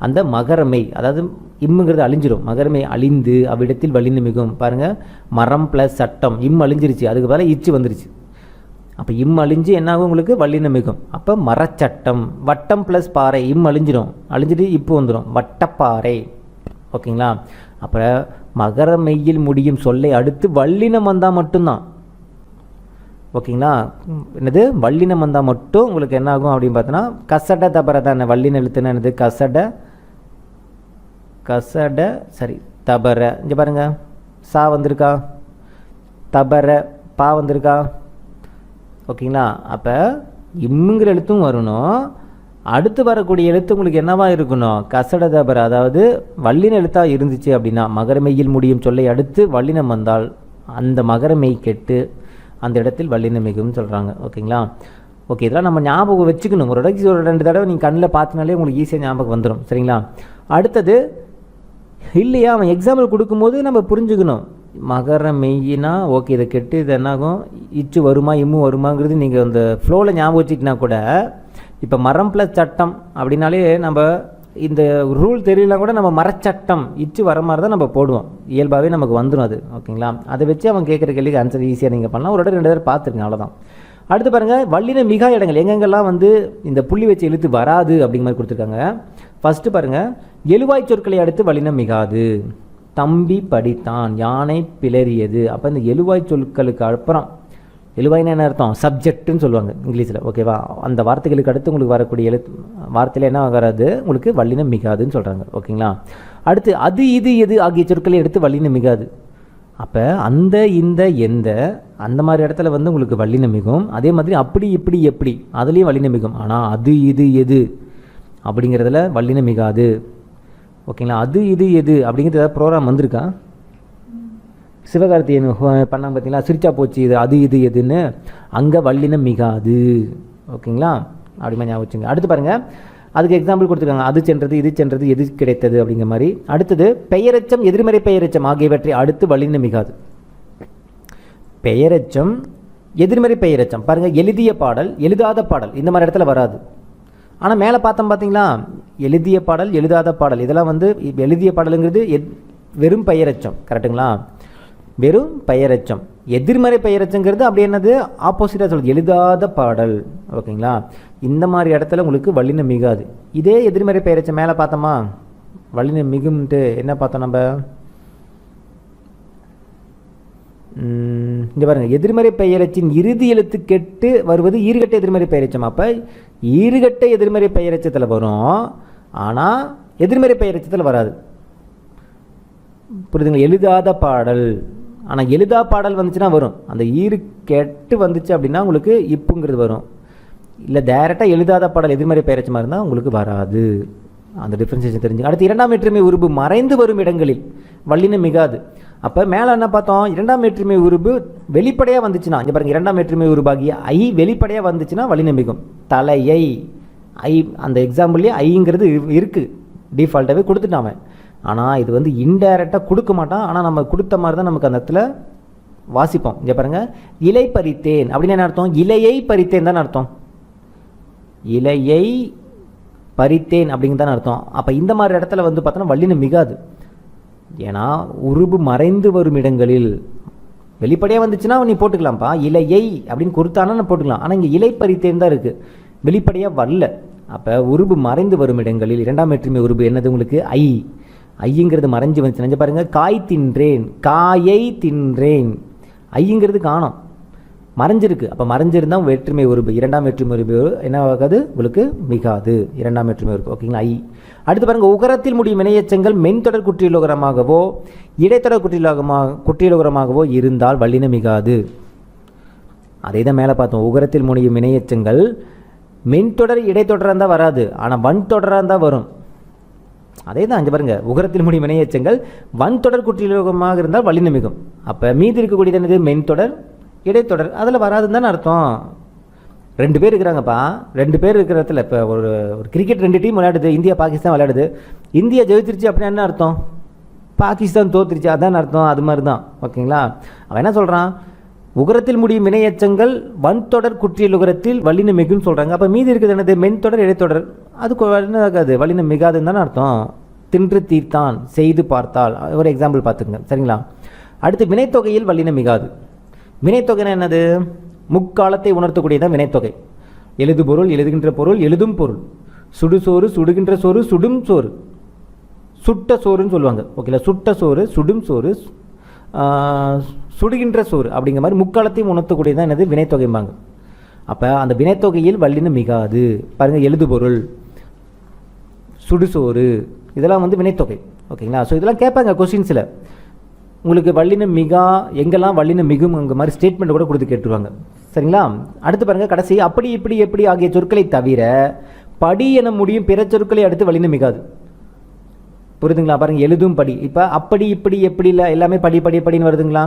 S2: அந்த மகரமை, அதாவது இம்முங்கிறது அழிஞ்சிரும், மகரமை அழிந்து அவ்விடத்தில் வல்லின மிகும். பாருங்கள், மரம் ப்ளஸ் சட்டம், அழிஞ்சிருச்சு, அதுக்கு பதிலாக இச்சு வந்துருச்சு. அப்போ அழிஞ்சு என்னாகும் உங்களுக்கு வல்லின மிகும். அப்போ மரச்சட்டம். வட்டம் ப்ளஸ் பாறை, அழிஞ்சிட்டு இப்போ வந்துடும், வட்டப்பாறை. ஓகேங்களா. அப்புறம் மகரமெய்யில் முடியும் சொல்லை அடுத்து வல்லினம் வந்தால் மட்டும்தான். ஓகேங்களா. என்னது வல்லினம் வந்தால் மட்டும் உங்களுக்கு என்ன ஆகும் அப்படின்னு பார்த்தோன்னா கசட தபர தானே. வல்லின எழுத்துனா என்னது கசட சரி தபர. இங்கே பாருங்க, சா வந்திருக்கா, தபர பா வந்திருக்கா. ஓகேங்களா. அப்போ இம்முங்கிற எழுத்தும் வரணும், அடுத்து வரக்கூடிய எழுத்து உங்களுக்கு என்னவா இருக்கணும், கசட தபர. அதாவது வல்லின எழுத்தாக இருந்துச்சு அப்படின்னா மகரமெய்யில் முடியும் சொல்லை அடுத்து வல்லினம் வந்தால் அந்த மகரமெய் கெட்டு அந்த இடத்தில் வல்லினம் மிகும்னு சொல்கிறாங்க. ஓகேங்களா. ஓகே, இதெல்லாம் நம்ம ஞாபகம் வச்சுக்கணும். ஒரு இடத்துக்கு ஒரு 2 தடவை நீங்கள் கண்ணில் பார்த்தினாலே உங்களுக்கு ஈஸியாக ஞாபகம் வந்துடும். சரிங்களா. அடுத்தது இல்லையா, அவன் எக்ஸாம்பிள் கொடுக்கும்போது நம்ம புரிஞ்சுக்கணும். மகர மெய்யினா ஓகே, இதை கெட்டு இது என்னாகும், இச்சு வருமா இம்மு வருமாங்கிறது நீங்கள் அந்த ஃப்ளோவில் ஞாபகம் வச்சுக்கினா கூட, இப்போ மரம் ப்ளஸ் சட்டம் அப்படின்னாலே நம்ம இந்த ரூல் தெரியலாம் கூட நம்ம மரச்சட்டம் இச்சு வர மாதிரி தான் நம்ம போடுவோம், இயல்பாகவே நமக்கு வந்துடும் அது. ஓகேங்களா. அதை வச்சு அவன் கேட்குற கேள்விக்கு ஆன்சர் ஈஸியாக நீங்கள் பண்ணலாம். ஒரு 2 தடவை பார்த்துருங்க, அவ்வளோதான். அடுத்து பாருங்கள், வல்லின மிகா இடங்கள் எங்கெங்கெல்லாம் இந்த புள்ளி வச்சு எழுத்து வராது அப்படிங்கிற மாதிரி கொடுத்துருக்காங்க. ஃபஸ்ட்டு பாருங்கள், எழுவாய் சொற்களை அடுத்து வல்லினம் மிகாது. தம்பி படித்தான், யானை பிளறியது. அப்போ இந்த எழுவாய் சொற்களுக்கு அப்புறம், எழுவாய்னா என்ன அர்த்தம், சப்ஜெக்ட்டுன்னு சொல்லுவாங்க இங்கிலீஷில். ஓகேவா. அந்த வார்த்தைகளுக்கு அடுத்து உங்களுக்கு வரக்கூடிய வார்த்தையில் என்ன வராது, உங்களுக்கு வல்லினம் மிகாதுன்னு சொல்கிறாங்க. ஓகேங்களா. அடுத்து அது இது எது ஆகிய சொற்களை எடுத்து வல்லினம் மிகாது. அப்போ அந்த இந்த எந்த அந்த மாதிரி இடத்துல உங்களுக்கு வல்லினம் மிகும். அதே மாதிரி அப்படி இப்படி எப்படி அதுலேயும் வல்லினம் மிகும். ஆனால் அது இது எது அப்படிங்கிறதுல வல்லினம் மிகாது. ஓகேங்களா. அது இது எது அப்படிங்கிறது ஏதாவது ப்ரோக்ராம் வந்திருக்கா, சிவகார்த்தி பண்ணாங்க பார்த்தீங்களா, சிரிச்சா போச்சு இது அது இது எதுன்னு, அங்கே வல்லினம் மிகாது. ஓகேங்களா. அப்படிமா ஞாபகம் வச்சுங்க. அடுத்து பாருங்கள், அதுக்கு எக்ஸாம்பிள் கொடுத்துருக்காங்க. அது சென்றது இது சென்றது எது கிடைத்தது அப்படிங்கிற மாதிரி. அடுத்தது பெயரெச்சம் எதிர்மறை பெயரெச்சம் ஆகியவற்றை அடுத்து வல்லினம் மிகாது. பெயரெச்சம் எதிர்மறை பெயரெச்சம் பாருங்கள், எழுதிய பாடல் எழுதாத பாடல் இந்த மாதிரி இடத்துல வராது. ஆனால் மேலே பார்த்தோம் பார்த்தீங்களா, எழுதிய பாடல் எழுதாத பாடல் இதெல்லாம் எழுதிய பாடலுங்கிறது வெறும் பெயரெச்சம். கரெக்டுங்களா. வெறும் பெயரெச்சம். எதிர்மறை பெயரெச்சங்கிறது அப்படி என்னது, ஆப்போசிட்டாக சொல்லுது, எழுதாத பாடல். ஓகேங்களா. இந்த மாதிரி இடத்துல உங்களுக்கு வல்லினம் மிகாது. இதே எதிர்மறை பெயரெச்சம் மேலே பார்த்தோமா, வல்லினம் மிகும்ட்டு என்ன பார்த்தோம் நம்ம, இங்கே பாருங்கள், எதிர்மறை பெயரச்சின் இறுதி எழுத்து கெட்டு வருவது ஈறுகட்ட எதிர்மறை பெயரெச்சம். அப்போ ஈறுகட்ட எதிர்மறை பெயரெச்சத்தில் வரும், ஆனால் எதிர்மறை பெயரெச்சத்தில் வராது. புரியுதுங்களா. எழுதாத பாடல், ஆனால் எழுதா பாடல் வந்துச்சுன்னா வரும். அந்த ஈறு கெட்டு வந்துச்சு அப்படின்னா உங்களுக்கு இப்புங்கிறது வரும். இல்லை டைரெக்டாக எழுதாத பாடல் எதிர்மறை பெயரெச்சமாக இருந்தால் உங்களுக்கு வராது. அந்த டிஃப்ரென்சியேஷன் தெரிஞ்சு. அடுத்து 2ஆம் வேற்றுமை உருபு மறைந்து வரும் இடங்களில் வல்லினம் மிகாது. அப்போ மேலே என்ன பார்த்தோம், 2ஆம் வேற்றுமை உருபு வெளிப்படையாக வந்துச்சுன்னா, இங்கே பாருங்கள், 2ஆம் வேற்றுமை உருபாகிய ஐ வெளிப்படையாக வந்துச்சுன்னா வல்லினம் மிகும். தலையை ஐ, அந்த எக்ஸாம்பிள்லேயே ஐங்கிறது இருக்குது, டிஃபால்ட்டாகவே கொடுத்துட்டான். ஆனால் இது இன்டைரக்டாக கொடுக்க மாட்டான். ஆனால் நம்ம கொடுத்த மாதிரி தான் நமக்கு அந்த இடத்துல வாசிப்போம். இங்கே பாருங்கள், இலை பறித்தேன் அப்படின்னு என்ன அர்த்தம், இலையை பறித்தேன் தான் அர்த்தம், இலையை பறித்தேன் அப்படிங்க தான் அர்த்தம். அப்போ இந்த மாதிரி இடத்துல பார்த்தோன்னா வல்லினம் மிகாது. ஏன்னா உருபு மறைந்து வரும் இடங்களில் வெளிப்படையாக வந்துச்சுன்னா நீ போட்டுக்கலாம்ப்பா, இலையை அப்படின்னு கொடுத்தானா நான் போட்டுக்கலாம். ஆனால் இங்கே இலை பறித்தேன் தான் இருக்குது, வெளிப்படையாக வரல. அப்போ உருபு மறைந்து வரும் இடங்களில் 2ஆம் வேற்றுமை உருபு என்னது உங்களுக்கு ஐ. ஐங்கிறது மறைஞ்சு வந்துச்சு. நினைச்சு பாருங்கள், காய் தின்றேன், காயை தின்றேன், ஐங்கிறது காணோம், மறைஞ்சிருக்கு. அப்போ மறைஞ்சிருந்தால் வேற்றுமை உருபு 2ஆம் வேற்றுமை உருபு என்ன ஆகாது உங்களுக்கு மிகாது, 2ஆம் வேற்றுமை உருபு. ஓகேங்களா. ஐ. அடுத்து பாருங்கள், உகரத்தில் முடியும் இணையச்சங்கள் மென்தொடர் குற்றியலுகரமாகவோ இடைத்தொடர் குற்றியலுகரமாகவோ இருந்தால் வல்லினம் மிகாது. அதே தான் மேலே பார்த்தோம். உகரத்தில் முடியும் இணையச்சங்கள் மென்தொடர் இடைத்தொடராக இருந்தால் வராது, ஆனால் வன் தொடராக இருந்தால் வரும். அதே தான் அங்கே பாருங்கள், உகரத்தில் முடியும் இணையச்சங்கள் வன் தொடர் குற்றியலுகரமாக இருந்தால் வல்லினம் மிகும். அப்போ மீதி இருக்கக்கூடியது என்னது, மென்தொடர் இடைத்தொடர், அதில் வராதுன்னு தானே அர்த்தம். 2 பேர் இருக்கிறாங்கப்பா, 2 பேர் இருக்கிற இடத்துல இப்போ ஒரு கிரிக்கெட் 2 டீம் விளையாடுது, இந்தியா பாகிஸ்தான் விளையாடுது. இந்தியா ஜெயிச்சிருச்சு அப்படின்னா என்ன அர்த்தம், பாகிஸ்தான் தோத்துருச்சு அதான் அர்த்தம். அது மாதிரி தான். ஓகேங்களா. அவன் என்ன சொல்கிறான், உகரத்தில் முடியும் வினையச்சங்கள் வன்தொடர் குற்றியல் உகரத்தில் வல்லினம் மிகுன்னு சொல்கிறாங்க. அப்போ மீதி இருக்குது என்னது? மென்தொடர் இடைத்தொடர். அது என்ன ஆகாது? வல்லினம் மிகாதுன்னு தானே அர்த்தம். தின்று தீர்த்தான், செய்து பார்த்தால். ஒரு எக்ஸாம்பிள் பார்த்துங்க, சரிங்களா? அடுத்து வினைத்தொகையில் வல்லினம் மிகாது. வினைத்தொகைனா என்னது? முக்காலத்தை உணர்த்தக்கூடியதான் வினைத்தொகை. எழுது பொருள், எழுதுகின்ற பொருள், எழுதும் பொருள். சுடுசோறு, சுடுகின்ற சோறு, சுடும் சோறு, சுட்ட சோறுன்னு சொல்லுவாங்க. ஓகேங்களா? சுட்ட சோறு, சுடும் சோறு, சுடுகின்ற சோறு அப்படிங்கிற மாதிரி முக்காலத்தையும் உணர்த்தக்கூடியதான் என்னது? வினைத்தொகைம்பாங்க. அப்போ அந்த வினைத்தொகையில் வல்லினம் மிகாது. பாருங்கள், எழுது பொருள், சுடுசோறு, இதெல்லாம் வந்து வினைத்தொகை. ஓகேங்களா? ஸோ இதெல்லாம் கேட்பாங்க கொஸ்டின்ஸில். உங்களுக்கு வல்லினம் மிகா எங்கெல்லாம் வல்லினம் மிகும் அங்கே மாதிரி ஸ்டேட்மெண்ட் கூட கொடுத்து கேட்டுருவாங்க. சரிங்களா? அடுத்து பாருங்கள், கடைசி அப்படி இப்படி எப்படி ஆகிய சொற்களை தவிர படி என முடியும் பிற சொற்களை அடுத்து வல்லினம் மிகாது. புரியுதுங்களா? பாருங்கள், எழுதும் படி. இப்போ அப்படி இப்படி எப்படி இல்லை, எல்லாமே படி படி படின்னு வருதுங்களா?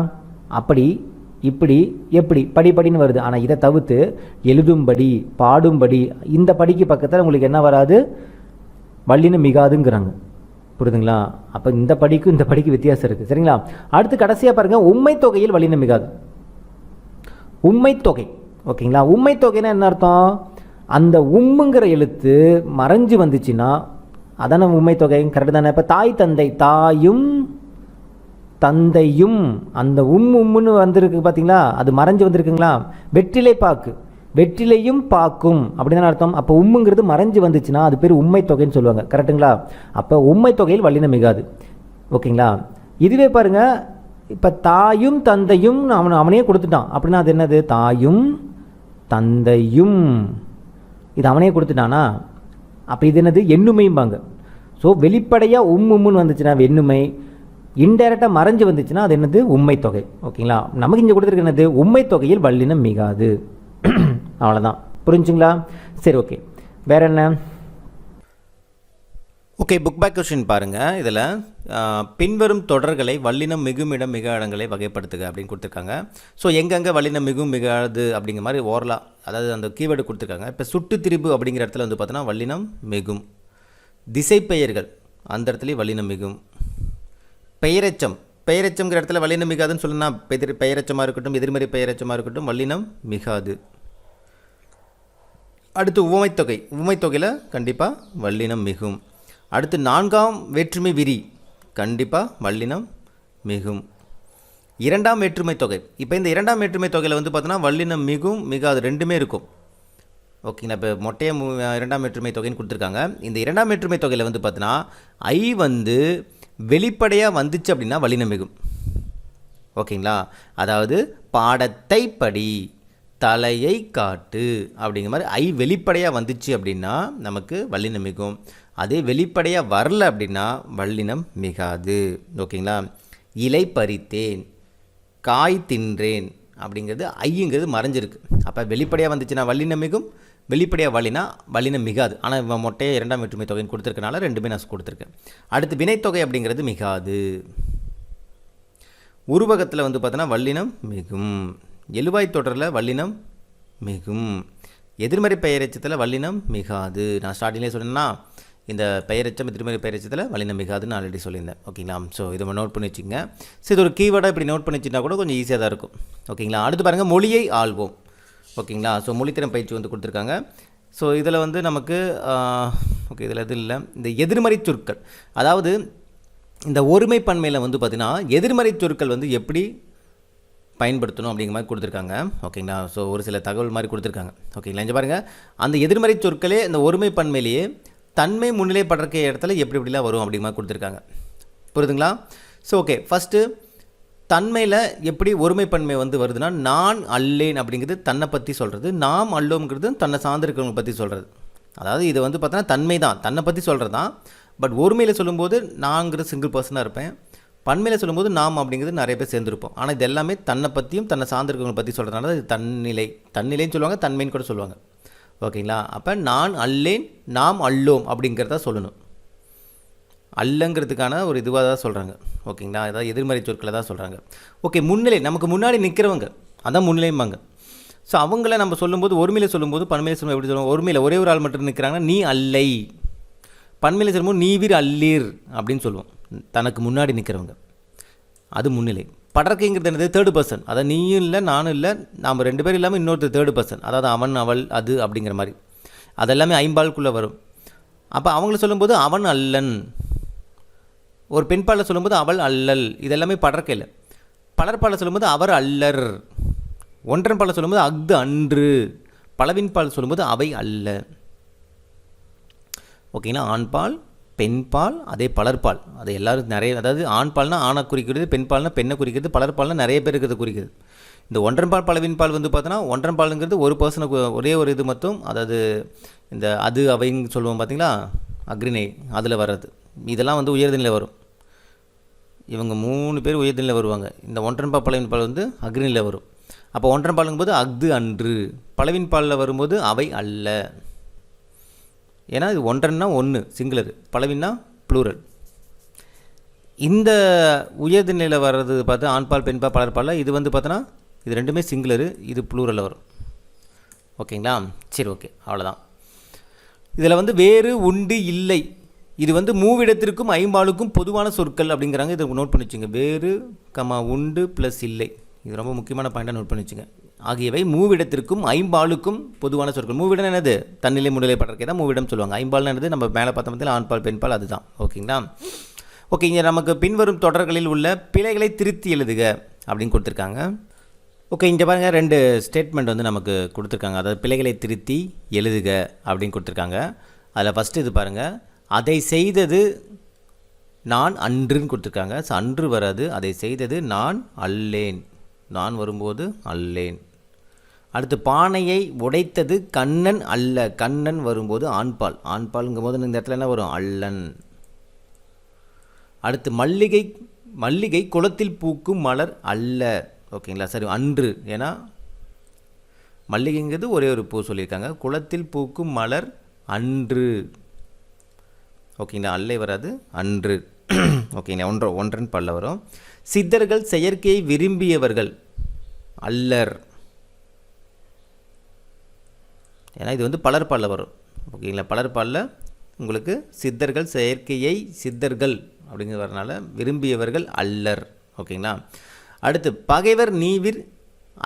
S2: அப்படி இப்படி எப்படி படி படின்னு வருது. ஆனால் இதை தவிர்த்து எழுதும்படி, பாடும்படி, இந்த படிக்கு பக்கத்தில் உங்களுக்கு என்ன வராது? வல்லினம் மிகாதுங்கிறாங்க. புரியுதுங்களா? அப்போ இந்த படிக்கும் இந்த படிக்கு வித்தியாசம் இருக்குது. சரிங்களா? அடுத்து கடைசியாக பாருங்கள், உண்மை தொகையில் வல்லினம் மிகாது. உண்மை தொகை. ஓகேங்களா? உண்மை தொகைன்னா என்ன அர்த்தம்? அந்த உம்முங்கிற எழுத்து மறைஞ்சு வந்துச்சுன்னா அதான உண்மை தொகை. கரெக்டு தானே? இப்போ தாய் தந்தை, தாயும் தந்தையும், அந்த உம்முன்னு வந்திருக்கு பார்த்தீங்களா? அது மறைஞ்சு வந்திருக்குங்களா? வெற்றிலை பாக்கு, வெற்றிலையும் பாக்கும் அப்படின்னு அர்த்தம். அப்போ உம்முங்கிறது மறைஞ்சு வந்துச்சுன்னா அது பேர் உண்மை தொகைன்னு சொல்லுவாங்க. கரெக்டுங்களா? அப்போ உண்மை தொகையில் வல்லினம் மிகாது. ஓகேங்களா? இதுவே பாருங்க, இப்போ தாயும் தந்தையும் அவனையே கொடுத்துட்டான் அப்படின்னா அது என்னது? தாயும் தந்தையும், இது அவனையே கொடுத்துட்டானா? அப்போ இது என்னது? எண்ணுமைம்பாங்க. ஸோ வெளிப்படையாக உம்முன்னு வந்துச்சுன்னா எண்ணுமை, இன்டைரக்டாக மறைஞ்சு வந்துச்சுன்னா அது என்னது? உண்மை தொகை. ஓகேங்களா? நமக்கு இங்கே கொடுத்துருக்கு என்னது? உண்மை தொகையில் வல்லினம் மிகாது. அவ்வளோதான். புரிஞ்சுங்களா? சரி, ஓகே. வேற என்ன?
S1: ஓகே, புக் பேக் கொஸ்டின் பாருங்கள். இதில் பின்வரும் தொடர்களை வல்லினம் மிகும் இடம் மிக இடங்களை வகைப்படுத்துக அப்படின்னு கொடுத்துருக்காங்க. ஸோ எங்கெங்கே வல்லினம் மிகும் மிகாது அப்படிங்கிற மாதிரி ஓரலாக, அதாவது அந்த கீவேர்டு கொடுத்துருக்காங்க. இப்போ சுட்டு திரிபு அப்படிங்கிற இடத்துல வந்து பார்த்தோன்னா வல்லினம் மிகும். திசைப்பெயர்கள் அந்த இடத்துலையும் வல்லினம் மிகும். பெயரெச்சம், பெயரெச்சம்ங்கிற இடத்துல வல்லினம் மிகாதுன்னு சொல்லணும்னா பெயரெச்சமாக இருக்கட்டும், எதிர்மறை பெயரெச்சமாக இருக்கட்டும், வல்லினம் மிகாது. அடுத்து உவமைத்தொகை, உவமைத்தொகையில் கண்டிப்பாக வல்லினம் மிகும். அடுத்து நான்காம் வேற்றுமை விரி, கண்டிப்பாக வல்லினம் மிகும். இரண்டாம் வேற்றுமை தொகை, இப்போ இந்த இரண்டாம் வேற்றுமை தொகையில் வந்து பார்த்தோன்னா வல்லினம் மிகும் மிகாது ரெண்டுமே இருக்கும். ஓகேங்களா? இப்போ மொட்டையை இரண்டாம் வேற்றுமை தொகைன்னு கொடுத்துருக்காங்க. இந்த இரண்டாம் வேற்றுமை தொகையில் வந்து பார்த்தோன்னா ஐ வந்து வெளிப்படையாக வந்துச்சு அப்படின்னா வல்லினம் மிகும். ஓகேங்களா? அதாவது பாடத்தை படி, தலையை காட்டு அப்படிங்கிற மாதிரி ஐ வெளிப்படையாக வந்துச்சு அப்படின்னா நமக்கு வல்லினம் மிகும். அதே வெளிப்படையாக வரல அப்படின்னா வல்லினம் மிகாது. ஓகேங்களா? இலை பறித்தேன், காய் தின்றேன் அப்படிங்கிறது ஐங்கிறது மறைஞ்சிருக்கு. அப்போ வெளிப்படையாக வந்துச்சுன்னா வல்லினம் மிகும், வெளிப்படையாக வல்லினா வல்லினம் மிகாது. ஆனால் இவன் மொட்டையை இரண்டாம் வேற்றுமை தொகைன்னு கொடுத்துருக்கனால ரெண்டுமே நான் கொடுத்துருக்கேன். அடுத்து வினைத்தொகை அப்படிங்கிறது மிகாது. உருவகத்தில் வந்து பார்த்தோன்னா வல்லினம் மிகும். எழுவாய் தொடரில் வல்லினம் மிகும். எதிர்மறை பெயரெச்சத்தில் வல்லினம் மிகாது. நான் ஸ்டார்டிங்லேயே சொன்னேன்னா இந்த பெயரெச்சம் எதிர்மறை பெயரெச்சத்தில் வல்லினம் மிகாதுன்னு ஆல்ரெடி சொல்லியிருந்தேன். ஓகேங்களா? ஸோ இதை நோட் பண்ணி வச்சுங்க. ஸோ இது ஒரு கீவேர்டாக இப்படி நோட் பண்ணி வச்சுன்னா கூட கொஞ்சம் ஈஸியாக தான் இருக்கும். ஓகேங்களா? அடுத்து பாருங்கள், மொழியை ஆள்வோம். ஓகேங்களா? ஸோ மொழித்திறன் பயிற்சி வந்து கொடுத்துருக்காங்க. ஸோ இதில் வந்து நமக்கு ஓகே, இதில் இது இல்லை. இந்த எதிர்மறை சொற்கள், அதாவது இந்த ஒருமை பன்மையில் வந்து பார்த்திங்கன்னா எதிர்மறை சொற்கள் வந்து எப்படி பயன்படுத்தணும் அப்படிங்கிற மாதிரி கொடுத்துருக்காங்க. ஓகேங்களா? ஸோ ஒரு சில தகவல் மாதிரி கொடுத்துருக்காங்க. ஓகேங்களா? இங்கே பாருங்கள், அந்த எதிர்மறை சொற்களே இந்த ஒருமை பன்மையிலேயே தன்மை முன்னிலைப்படுற இடத்துல எப்படி எப்படிலாம் வரும் அப்படிங்கிற மாதிரி கொடுத்துருக்காங்க. புரியுதுங்களா? ஸோ ஓகே, ஃபஸ்ட்டு தன்மையில் எப்படி ஒருமைப்பன்மை வந்து வருதுன்னா, நான் அல்லேன் அப்படிங்கிறது தன்னை பற்றி சொல்கிறது, நாம் அல்லோங்கிறது தன்னை சார்ந்திருக்கிறவங்க பற்றி சொல்கிறது. அதாவது இது வந்து பார்த்தோன்னா தன்மை தான், தன்னை பற்றி சொல்கிறது தான். பட் ஒருமையில் சொல்லும்போது நான்கிறது சிங்கிள் பர்சனாக இருப்பேன், பன்மையில் சொல்லும்போது நாம் அப்படிங்கிறது நிறைய பேர் சேர்ந்துருப்போம். ஆனால் இது எல்லாமே தன்னை பற்றியும் தன்னை சார்ந்திருக்கிறவங்க பற்றி சொல்கிறதுனால இது தன்னிலை, தன்னிலைன்னு சொல்லுவாங்க, தன்மைன்னு கூட சொல்லுவாங்க. ஓகேங்களா? அப்போ நான் அல்லேன், நாம் அல்லோம் அப்படிங்கிறத சொல்லணும். அல்லங்கிறதுக்கான ஒரு இதுவாக தான் சொல்கிறாங்க. ஓகேங்களா? அதாவது எதிர்மறை சொற்களை தான் சொல்கிறாங்க. ஓகே, முன்னிலை, நமக்கு முன்னாடி நிற்கிறவங்க அதான் முன்னிலைம்பாங்க. ஸோ அவங்கள நம்ம சொல்லும்போது ஒருமையில் சொல்லும்போது பன்மையில் சொல்லும்போது எப்படி சொல்லுவோம்? ஒருமையில் ஒரே ஒரு ஆள் மட்டும் நிற்கிறாங்கன்னா நீ அல்லை, பன்மையில் சொல்லும்போது நீ வீர் அல்லீர் அப்படின்னு சொல்லுவோம். தனக்கு முன்னாடி நிற்கிறவங்க அது முன்னிலை. படர்க்கைங்கிறது என்னது தேர்டு பர்சன், அதாவது நீயும் இல்லை நானும் இல்லை, நாம் 2 பேர் இல்லாமல் இன்னொருத்தர் தேர்டு பர்சன், அதாவது அவன் அவள் அது அப்படிங்கிற மாதிரி, அதெல்லாமே ஐம்பாலுக்குள்ளே வரும். அப்போ அவங்கள சொல்லும்போது அவன் அல்லன், ஒரு பெண்பாலில் சொல்லும்போது அவள் அல்லல், இதெல்லாமே படர்க்கையில். பலர்பாலில் சொல்லும்போது அவர் அல்லர், ஒன்றன் பாலில் சொல்லும்போது அஃது அன்று, பலவின் பால் சொல்லும்போது அவை அல்ல. ஓகேங்களா? ஆண்பால் பெண்பால் அதே பலர்பால், அது எல்லோரும் நிறைய, அதாவது ஆண்பால்னா ஆணை குறிக்கிறது, பெண்பால்னா பெண்ணை குறிக்கிறது, பலர்பால்னா நிறைய பேர் இருக்கிறது குறிக்கிறது. இந்த ஒன்றன் பால் பலவின் பால் வந்து பார்த்தோன்னா ஒன்றன் பாலுங்கிறது ஒரு பர்சனுக்கு ஒரே ஒரு இது மட்டும், அதாவது இந்த அது அவைன்னு சொல்லுவோம் பார்த்தீங்களா, அக்ரிணை அதில் வர்றது. இதெல்லாம் வந்து உயர்தினில் வரும். இவங்க 3 பேர் உயர்தினில் வருவாங்க. இந்த ஒன்றன் பால் பலவின் பால் வந்து அக்ரிணியில் வரும். அப்போ ஒன்றன் பாலுங்கும்போது அஃது அன்று, பலவின் பாலில் வரும்போது அவை அல்ல. ஏன்னா இது ஒன்றன்னா ஒன்று சிங்குலர், பலவின்னா ப்ளூரல். இந்த உயர்தினிலையில் வர்றது பார்த்தா ஆண்பால் பெண்பால் பலர்பால், இது வந்து பார்த்தோன்னா இது ரெண்டுமே சிங்குலரு, இது ப்ளூரலில் வரும். ஓகேங்களா? சரி, ஓகே, அவ்வளோதான். இதில் வந்து வேறு உண்டு இல்லை, இது வந்து மூவிடத்திற்கும் ஐம்பாலுக்கும் பொதுவான சொற்கள் அப்படிங்கிறாங்க. இதை நோட் பண்ணி வச்சுங்க. வேறு உண்டு ப்ளஸ் இல்லை, இது ரொம்ப முக்கியமான பாயிண்டாக நோட் பண்ணி வச்சுங்க. ஆகியவை மூவிடத்திற்கும் ஐம்பாலுக்கும் பொதுவான சொற்கள். மூவிடம் என்னது? தன்னிலை முன்னிலை படர்க்கை தான் மூவிடம் சொல்லுவாங்க. ஐம்பால்னு என்னது? நம்ம மேலே பார்த்த மாதிரி ஆண்பால் பெண்பால், அதுதான். ஓகேங்களா? ஓகே, இங்கே நமக்கு பின்வரும் தொடர்களில் உள்ள பிழைகளை திருத்தி எழுதுக அப்படின்னு கொடுத்துருக்காங்க. ஓகே, இங்கே பாருங்கள் 2 ஸ்டேட்மெண்ட் வந்து நமக்கு கொடுத்துருக்காங்க. அதாவது பிழைகளை திருத்தி எழுதுக அப்படின்னு கொடுத்துருக்காங்க. அதில் ஃபஸ்ட்டு இது பாருங்கள், அதை செய்தது நான் அன்றுன்னு கொடுத்துருக்காங்க. ஸோ அன்று வராது, அதை செய்தது நான் அல்லேன், நான் வரும்போது அல்லேன். அடுத்து பானையை உடைத்தது கண்ணன் அல்ல, கண்ணன் வரும்போது ஆண்பால், ஆண்பாலுங்கும் போது இந்த இடத்துல என்ன வரும்? அல்லன். அடுத்து மல்லிகை குளத்தில் பூக்கும் மலர் அல்ல. ஓகேங்களா? சரி, அன்று, ஏன்னா மல்லிகைங்கிறது ஒரே ஒரு பூ சொல்லியிருக்காங்க. குளத்தில் பூக்கும் மலர் அன்று. ஓகேங்களா? அல்லை வராது, அன்று. ஓகேங்களா? ஒன்றன் பல்ல வரும். சித்தர்கள் செயற்கையை விரும்பியவர்கள் அல்லர், ஏன்னா இது வந்து பலர்பாலில் வரும். ஓகேங்களா? பலர்பாலில் உங்களுக்கு சித்தர்கள் செயற்கையை சித்தர்கள் அப்படிங்கிற வரனால விரும்பியவர்கள் அல்லர். ஓகேங்களா? அடுத்து பகைவர் நீவிர்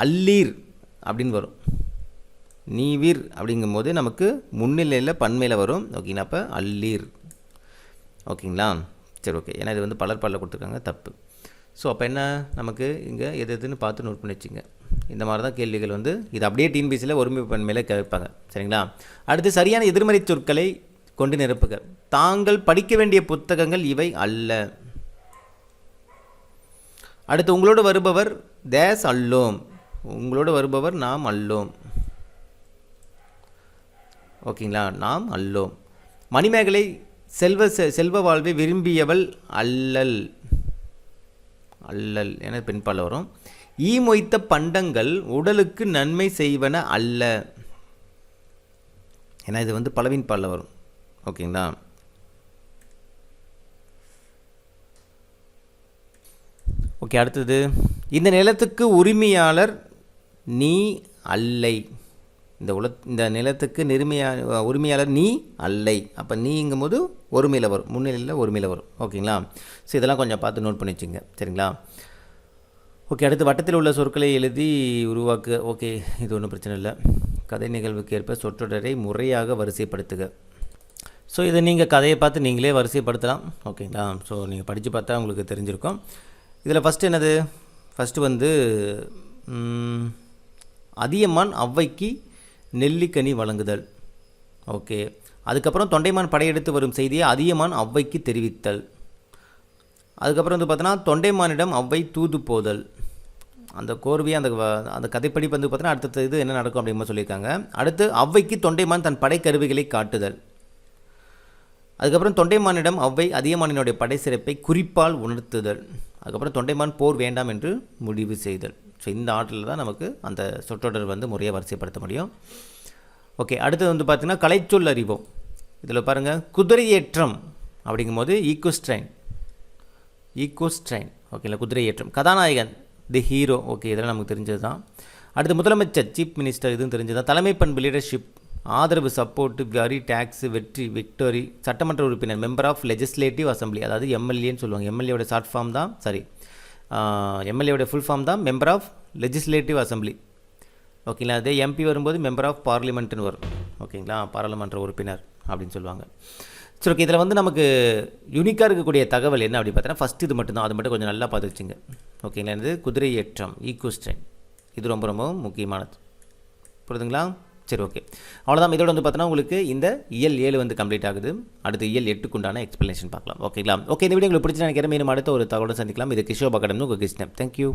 S1: அல்லீர் அப்படின்னு வரும். நீவிர் அப்படிங்கும்போது நமக்கு முன்னிலையில் பன்மையில் வரும். ஓகேங்களா? அப்போ அல்லீர். ஓகேங்களா? சரி, ஓகே, ஏன்னா இது வந்து பலர்பாலில் கொடுத்துருக்காங்க, தப்பு. ஸோ அப்போ என்ன, நமக்கு இங்கே எதுன்னு பார்த்து நோட் பண்ணி வச்சுங்க. இந்த மாதிரி தான் கேள்விகள் வந்து இது அப்படியே டிஎன்பிசியில் ஒருமை பன்மையில் கேட்பாங்க. சரிங்களா? அடுத்து சரியான எதிர்மறை சொற்களை கொண்டு நிரப்புக. தாங்கள் படிக்க வேண்டிய புத்தகங்கள் இவை அல்ல. அடுத்து உங்களோடு வருபவர் தேஸ் அல்லோம், உங்களோடு வருபவர் நாம் அல்லோம். ஓகேங்களா? நாம் அல்லோம். மணிமேகலை செல்வ வாழ்வை விரும்பியவள் அல்லல், அல்லல் என பெண்பால் வரும். ஈ மொய்த்த பண்டங்கள் உடலுக்கு நன்மை செய்வன அல்ல, ஏன்னா இது வந்து பலவின் பாலில் வரும். ஓகேங்களா? ஓகே, அடுத்தது இந்த நிலத்துக்கு உரிமையாளர் நீ அல்லை. இந்த நிலத்துக்கு உரிமையாளர் நீ அல்லை. அப்போ நீங்கும் போது ஒருமையில் வரும், முன்னிலையில் ஒருமையில் வரும். ஓகேங்களா? ஸோ இதெல்லாம் கொஞ்சம் பார்த்து நோட் பண்ணி வச்சுங்க. சரிங்களா? ஓகே, அடுத்து வட்டத்தில் உள்ள சொற்களை எழுதி உருவாக்கு. ஓகே, இது ஒன்றும் பிரச்சனை இல்லை. கதை நிகழ்வுக்கு ஏற்ப சொற்றொடரை முறையாக வரிசைப்படுத்துக. ஸோ இதை நீங்கள் கதையை பார்த்து நீங்களே வரிசைப்படுத்தலாம். ஓகேங்களா? ஸோ நீங்கள் படித்து பார்த்தா உங்களுக்கு தெரிஞ்சிருக்கும். இதில் ஃபஸ்ட்டு என்னது? ஃபஸ்ட்டு வந்து அதியமான் ஔவைக்கு நெல்லிக்கனி வழங்குதல். ஓகே, அதுக்கப்புறம் தொண்டைமான் படையெடுத்து வரும் செய்தியை அதியமான் ஔவைக்கு தெரிவித்தல். அதுக்கப்புறம் வந்து பார்த்தோன்னா தொண்டைமானிடம் ஔவை தூது போதல். அந்த கோர்வையாக அந்த கதைப்படி வந்து பார்த்தோன்னா அடுத்த இது என்ன நடக்கும் அப்படிங்கிற மாதிரி சொல்லியிருக்காங்க. அடுத்து ஔவைக்கு தொண்டைமான் தன் படைக்கருவிகளை காட்டுதல். அதுக்கப்புறம் தொண்டைமானிடம் ஔவை அதியமானினுடைய படை சிறப்பை குறிப்பால் உணர்த்துதல். அதுக்கப்புறம் தொண்டைமான் போர் வேண்டாம் என்று முடிவு செய்தல். ஸோ இந்த ஆர்டரில் தான் நமக்கு அந்த சொற்றொடர் வந்து முறையாக வரிசைப்படுத்த முடியும். ஓகே, அடுத்தது வந்து பார்த்திங்கன்னா கலைச்சொல் அறிவோம். இதில் பாருங்கள், குதிரையேற்றம் அப்படிங்கும்போது ஈக்கோஸ்ட்ரைன். ஓகேங்களா? குதிரையேற்றம். கதாநாயகன் தி ஹீரோ. ஓகே, இதெல்லாம் நமக்கு தெரிஞ்சது தான். அடுத்து முதலமைச்சர் சீஃப் மினிஸ்டர், இதுவும் தெரிஞ்சது தான். தலைமை பண்பு லீடர்ஷிப், ஆதரவு சப்போர்ட்டு, வரி, டேக்ஸு, வெற்றி, விக்டோரி, சட்டமன்ற உறுப்பினர் மெம்பர் ஆஃப் லெஜிஸ்லேட்டிவ் அசம்பிளி, அதாவது எம்எல்ஏன்னு சொல்லுவாங்க. எம்எல்ஏவோட ஷார்ட் ஃபார்ம் தான். சரி, எம்எல்ஏவோட ஃபுல் ஃபார்ம் தான் மெம்பர் ஆஃப் லெஜிஸ்லேட்டிவ் அசம்பிளி. ஓகேங்களா, அதே எம்பி வரும்போது மெம்பர் ஆஃப் பார்லிமெண்ட்டுன்னு வரும். ஓகேங்களா, பாராளுமன்ற உறுப்பினர் அப்படின்னு சொல்லுவாங்க. சரி, ஓகே. இதில் வந்து நமக்கு யூனிக்காக இருக்கக்கூடிய தகவல் என்ன அப்படி பார்த்தீங்கன்னா, ஃபஸ்ட்டு இது மட்டும் தான், அது மட்டும் கொஞ்சம் நல்லா பார்த்து வச்சுங்க. ஓகேங்களா, இது குதிரை ஏற்றம், ஈக்குவஸ்ட்ரைன், இது ரொம்ப ரொம்ப முக்கியமானது. புரியுதுங்களா? சரி, ஓகே. அவ்வளோதான். இதோட வந்து பார்த்தோன்னா உங்களுக்கு இந்த இயல் 7 வந்து கம்ப்ளீட் ஆகுது. அடுத்து இயல் 8க்கு உண்டான எக்ஸ்ப்ளனேஷன் பார்க்கலாம். ஓகேங்களா? ஓகே, இந்த வீடியோ உங்களுக்கு பிடிச்சி நினைக்கிறேன். மீண்டும் அடுத்த ஒரு தகவலை சந்திக்கலாம். இது கிஷோப் அகாடமி, உங்கள் கிருஷ்ணன். தேங்க்யூ.